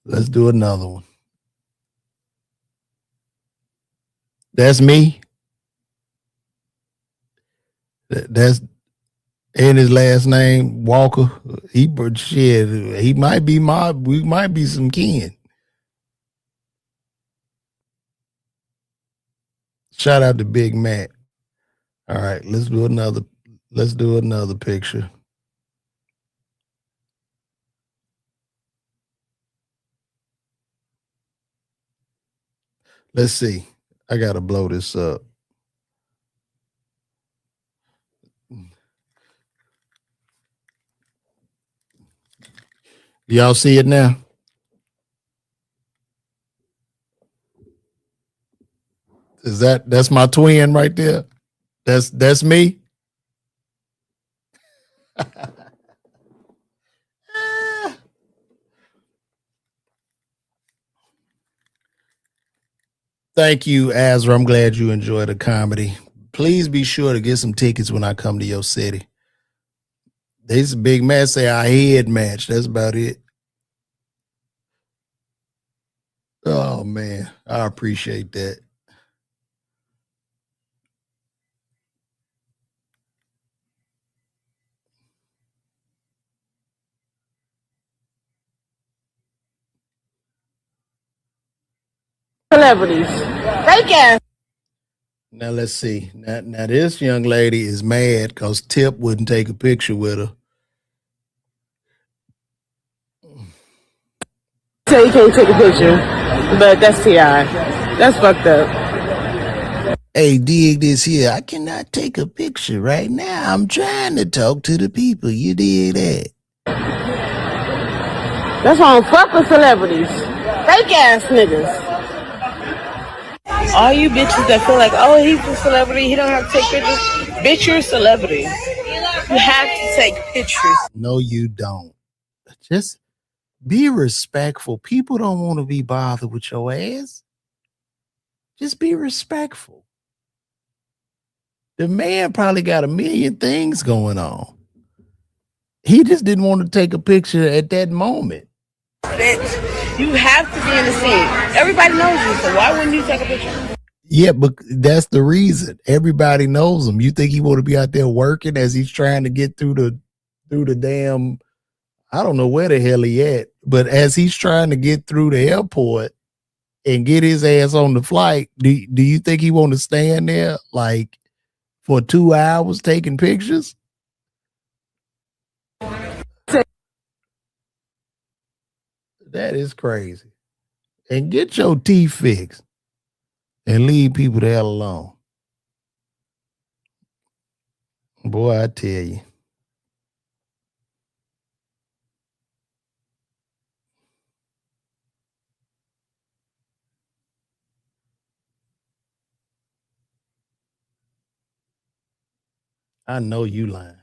Let's do another one. That's me. That's and his last name Walker. He might be we might be some kin. Shout out to Big Mac. All right, let's do another picture. Let's see. I gotta blow this up. Y'all see it now? That's my twin right there? That's me. Thank you, Azra. I'm glad you enjoyed the comedy. Please be sure to get some tickets when I come to your city. This Big man say our head match. That's about it. Oh man, I appreciate that. Celebrities. Fake ass. Now let's see. Now this young lady is mad because Tip wouldn't take a picture with her. Say you can't take a picture, but that's T.I. That's fucked up. Hey, dig this here. I cannot take a picture right now. I'm trying to talk to the people. You dig that? That's why I don't fuck with celebrities. Fake ass niggas. All you bitches that feel like, oh, he's a celebrity, he don't have to take pictures. Bitch, you're a celebrity. You have to take pictures. No, you don't. Just be respectful. People don't want to be bothered with your ass. Just be respectful. The man probably got a million things going on. He just didn't want to take a picture at that moment. Bitch, you have to be in the scene. Everybody knows you, so why wouldn't you take a picture? Yeah, but that's the reason. Everybody knows him. You think he want to be out there working as he's trying to get through the damn, I don't know where the hell he at, but as he's trying to get through the airport and get his ass on the flight, do you think he want to stand there like for 2 hours taking pictures? That is crazy. And get your teeth fixed and leave people the hell alone. Boy, I tell you. I know you lying.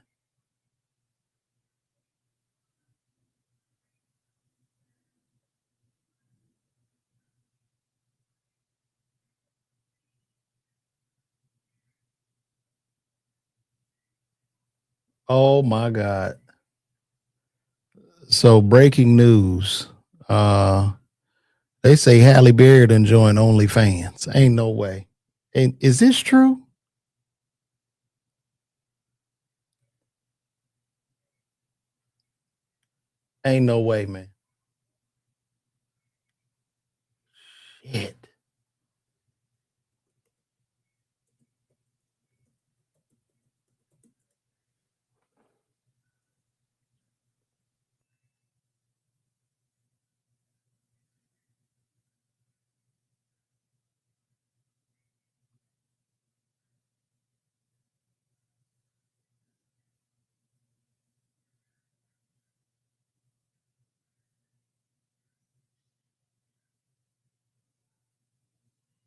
Oh my God. So breaking news. They say Halle Berry done joined OnlyFans. Ain't no way. And is this true? Ain't no way, man. Shit.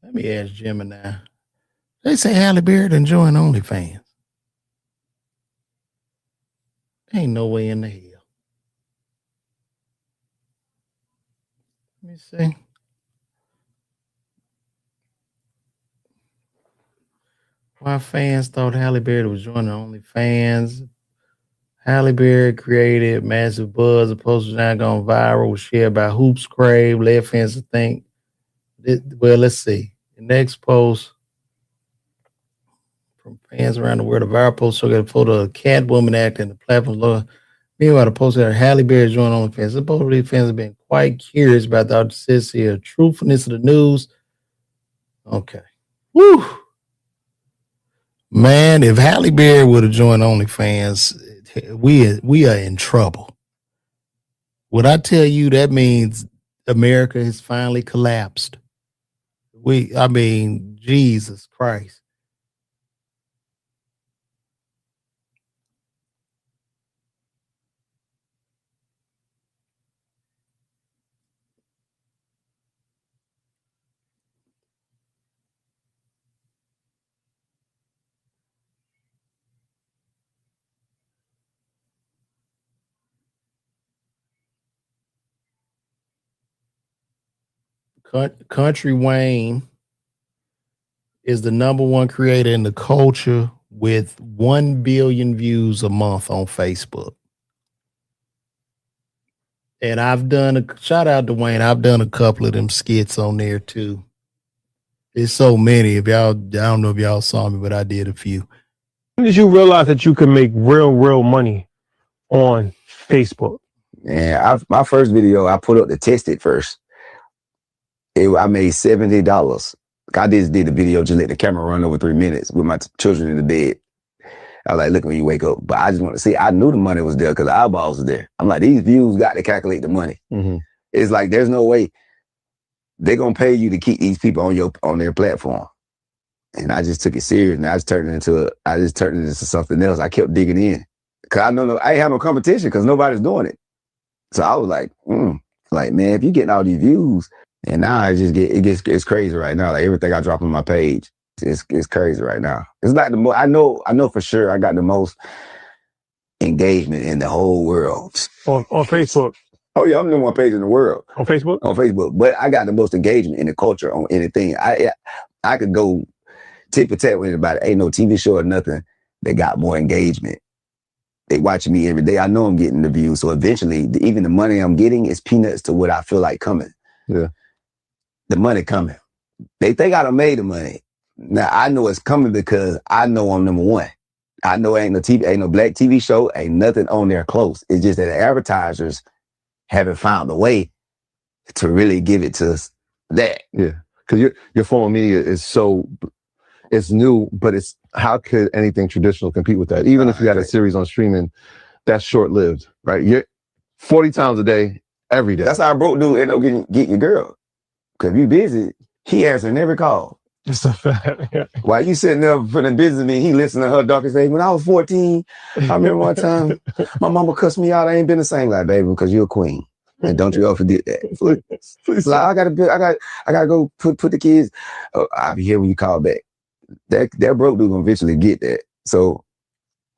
Let me ask Gemini. They say Halle Berry done joined OnlyFans. Ain't no way in the hell. Let me see. Why fans thought Halle Berry was joining OnlyFans. Halle Berry created massive buzz. The post is now gone viral. Was shared by Hoops Crave. Led fans to think. Well, let's see. The next post from fans around the world. A viral post showed a photo of Catwoman acting the platform. Meanwhile, the post that Halle Berry joined OnlyFans. Supposedly, fans have been quite curious about the authenticity or truthfulness of the news. Okay. Woo. Man, if Halle Berry would have joined OnlyFans, we are in trouble. What I tell you, that means America has finally collapsed. Jesus Christ. Country Wayne is the number one creator in the culture with 1 billion views a month on Facebook. And I've done a shout out to Wayne. I've done a couple of them skits on there too. There's so many. If y'all, I don't know if y'all saw me, but I did a few. When did you realize that you could make real money on Facebook? And my first video, I put up to test it first. I made $70. I just did the video, just let the camera run over 3 minutes with my children in the bed. I was like, look when you wake up. But I just want to see, I knew the money was there because the eyeballs was there. I'm like, these views got to calculate the money. Mm-hmm. It's like, there's no way they're going to pay you to keep these people on their platform. And I just took it serious, and I just turned it into something else. I kept digging in because I ain't have no competition because nobody's doing it. So I was like, like, man, if you're getting all these views, and now it's crazy right now. Like everything I drop on my page, it's crazy right now. It's like I know for sure I got the most engagement in the whole world. On Facebook. Oh yeah, I'm the one page in the world. On Facebook? On Facebook. But I got the most engagement in the culture on anything. I could go tit for tat with anybody. Ain't no TV show or nothing that got more engagement. They watching me every day. I know I'm getting the views. So eventually, even the money I'm getting is peanuts to what I feel like coming. Yeah. The money coming. They think I done made the money. Now I know it's coming because I know I'm number one. I know ain't no black TV show, ain't nothing on there close. It's just that the advertisers haven't found a way to really give it to us that. Yeah. Because your form of media is it's new, but it's how could anything traditional compete with that? Even if you got a series on streaming, that's short lived, right? You're 40 times a day, every day. That's how a broke dude end up getting your girl. Because if you busy, he answering every call. It's a fact. Yeah. While you sitting there for the business me, he listening to her darkest age. When I was 14, I remember one time my mama cussed me out. I ain't been the same, like, baby, because you're a queen. And don't you ever forget that. Please. Like, I gotta go put the kids. I'll be here when you call back. That broke dude gonna eventually get that. So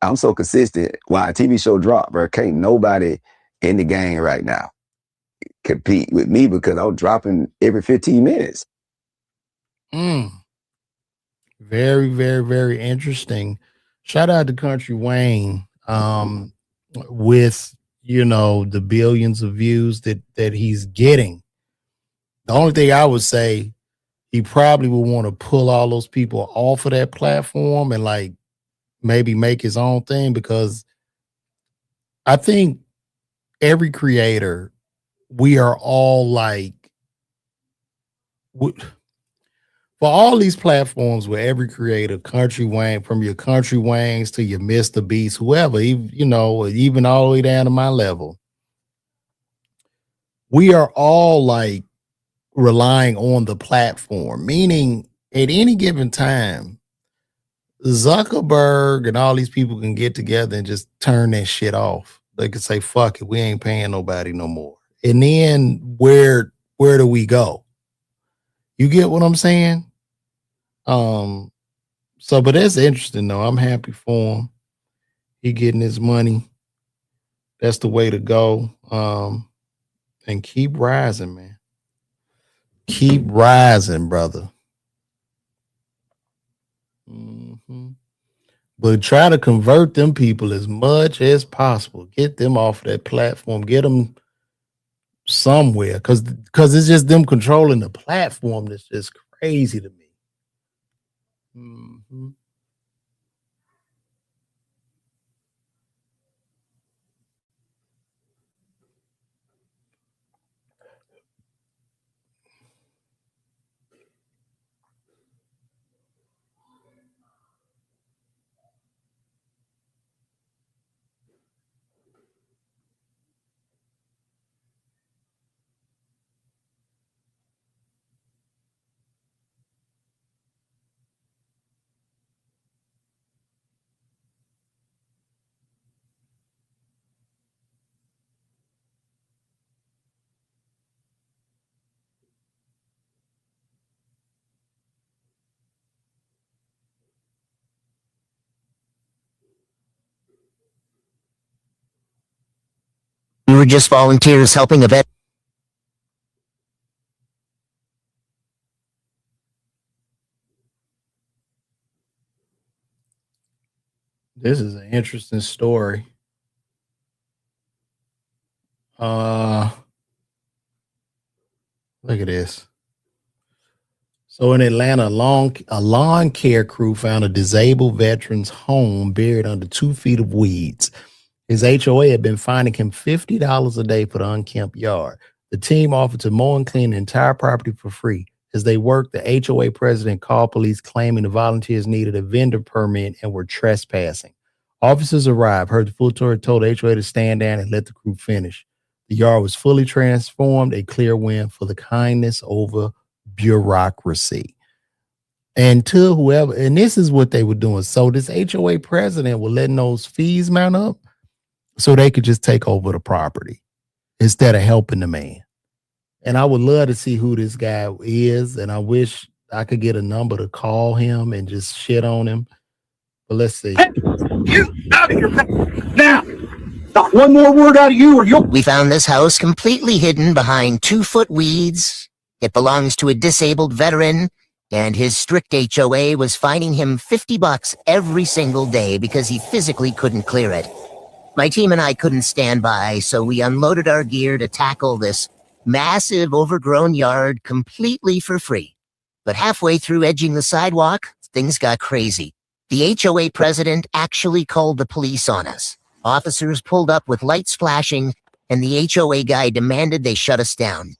I'm so consistent. Why a TV show drop, bro? Can't nobody in the game right now compete with me because I'm dropping every 15 minutes. Very, very, very interesting. Shout out to Country Wayne with the billions of views that he's getting. The only thing I would say, he probably would want to pull all those people off of that platform and like maybe make his own thing, because I think every creator, we are all like, for all these platforms where every creator, Country Wayne, from your Country Waynes to your Mr. Beast, whoever, even all the way down to my level, we are all like relying on the platform, meaning at any given time, Zuckerberg and all these people can get together and just turn that shit off. They can say, fuck it, we ain't paying nobody no more. And then where do we go? You get what I'm saying? But that's interesting though. I'm happy for him. He getting his money. That's the way to go. And keep rising, man. Keep rising, brother. But try to convert them people as much as possible. Get them off that platform. Get them somewhere, because it's just them controlling the platform that's just crazy to me. We were just volunteers helping a vet. This is an interesting story. Look at this. So in Atlanta, a lawn care crew found a disabled veteran's home buried under 2 feet of weeds. His HOA had been fining him $50 a day for the unkempt yard. The team offered to mow and clean the entire property for free. As they worked, the HOA president called police claiming the volunteers needed a vendor permit and were trespassing. Officers arrived, heard the full story, told the HOA to stand down and let the crew finish. The yard was fully transformed, a clear win for the kindness over bureaucracy. And to whoever, and this is what they were doing. So this HOA president was letting those fees mount up so they could just take over the property instead of helping the man. And I would love to see who this guy is. And I wish I could get a number to call him and just shit on him. But let's see. Hey, you out of here now. Not one more word out of you or you'll. We found this house completely hidden behind 2-foot weeds. It belongs to a disabled veteran, and his strict HOA was fining him $50 every single day because he physically couldn't clear it. My team and I couldn't stand by, so we unloaded our gear to tackle this massive overgrown yard completely for free. But halfway through edging the sidewalk, things got crazy. The HOA president actually called the police on us. Officers pulled up with lights flashing, and the HOA guy demanded they shut us down.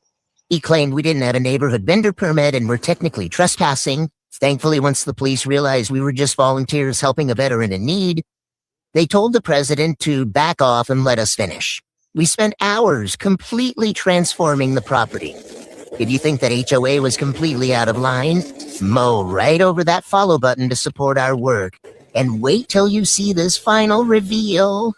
He claimed we didn't have a neighborhood vendor permit and were technically trespassing. Thankfully, once the police realized we were just volunteers helping a veteran in need, they told the president to back off and let us finish. We spent hours completely transforming the property. Did you think that HOA was completely out of line? Mow right over that follow button to support our work. And wait till you see this final reveal.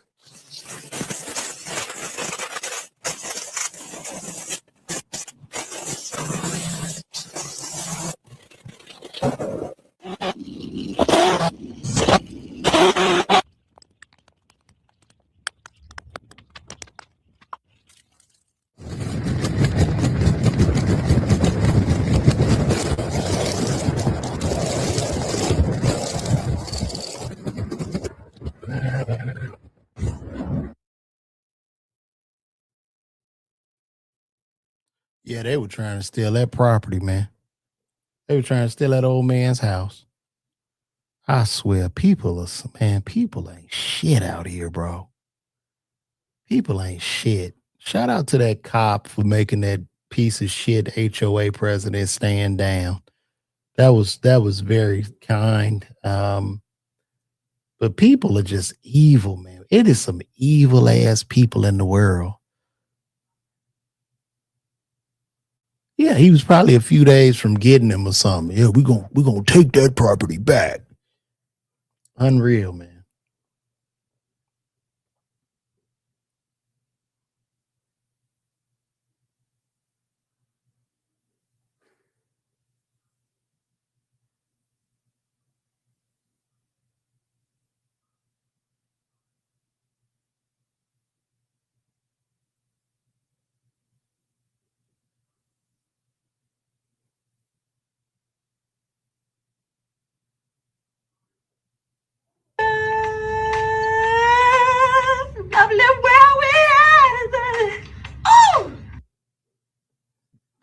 Yeah, they were trying to steal that property, man. They were trying to steal that old man's house. I swear, people ain't shit out here, bro. People ain't shit. Shout out to that cop for making that piece of shit HOA president stand down. That was very kind. But people are just evil, man. It is some evil ass people in the world. Yeah, he was probably a few days from getting him or something. Yeah, we're gonna take that property back. Unreal, man.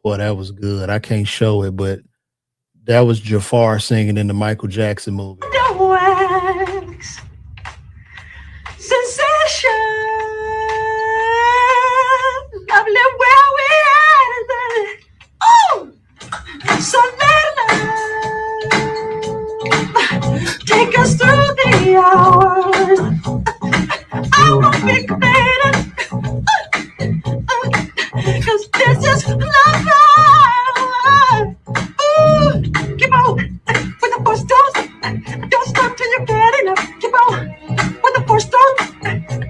Boy, that was good. I can't show it, but that was Jafar singing in the Michael Jackson movie. The wax sensation, lovely where we at. Oh, so love, take us through the hours. I won't be faded, 'cause this is love. Ooh, keep on with the first dose. Don't stop till you get enough. Keep on with the first dose.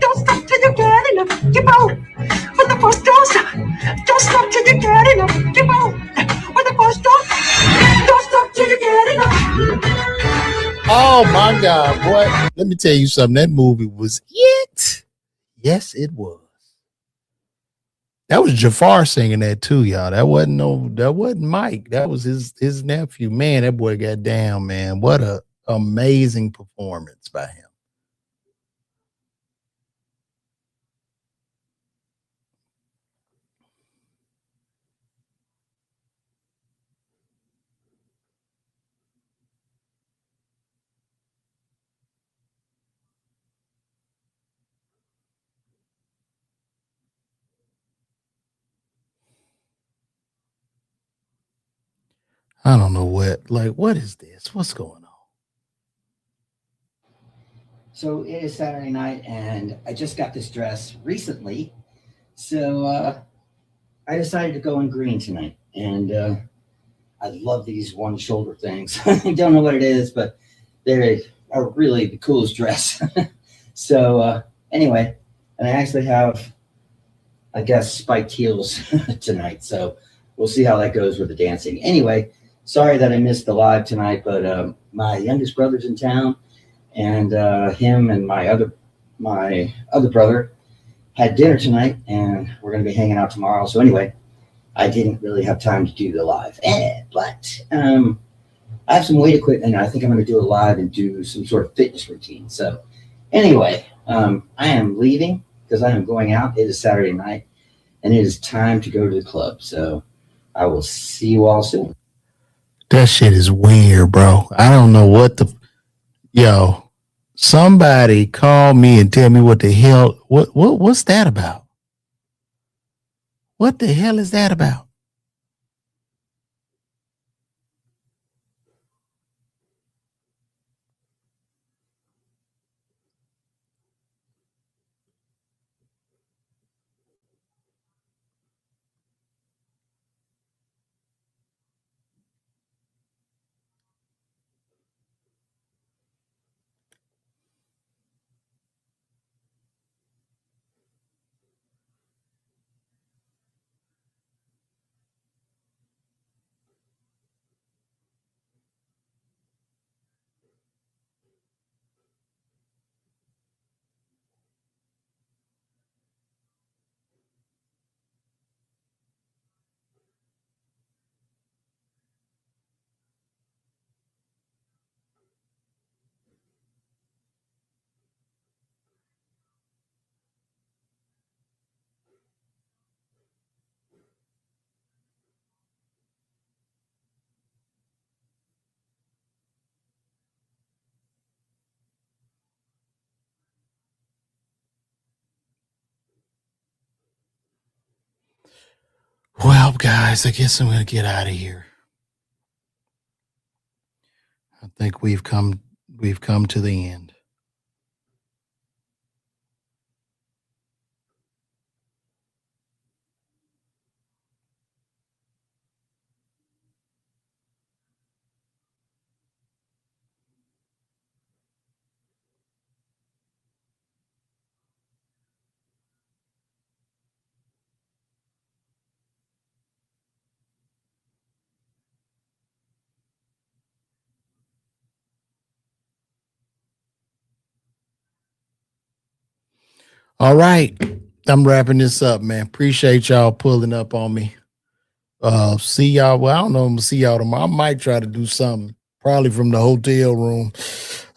Don't stop till you get enough. Keep on with the first dose. Don't stop till you get enough. Keep on with the first dose. Don't stop till you get enough. Oh my God, boy. Let me tell you something. That movie was it. Yes, it was. That was Jafar singing that too, y'all. That wasn't Mike. That was his nephew. Man, that boy got down, man. What a amazing performance by him. I don't know what is this? What's going on? So it is Saturday night, and I just got this dress recently. So I decided to go in green tonight, and I love these one shoulder things. I don't know what it is, but they are really the coolest dress. So anyway, and I actually have, I guess, spiked heels tonight. So we'll see how that goes with the dancing. Anyway, sorry that I missed the live tonight, but my youngest brother's in town, and him and my other brother had dinner tonight, and we're going to be hanging out tomorrow. So anyway, I didn't really have time to do the live, but I have some weight equipment. I think I'm going to do a live and do some sort of fitness routine. So anyway, I am leaving because I am going out. It is Saturday night, and it is time to go to the club. So I will see you all soon. That shit is weird, bro. I don't know what yo. Somebody call me and tell me what the hell. What's that about? What the hell is that about? Well, guys, I guess I'm going to get out of here. I think we've come to the end. All right. I'm wrapping this up, man. Appreciate y'all pulling up on me. See y'all. Well, I don't know if I'm gonna see y'all tomorrow. I might try to do something, probably from the hotel room.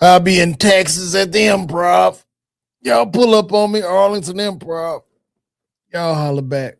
I'll be in Texas at the Improv. Y'all pull up on me, Arlington Improv. Y'all holler back.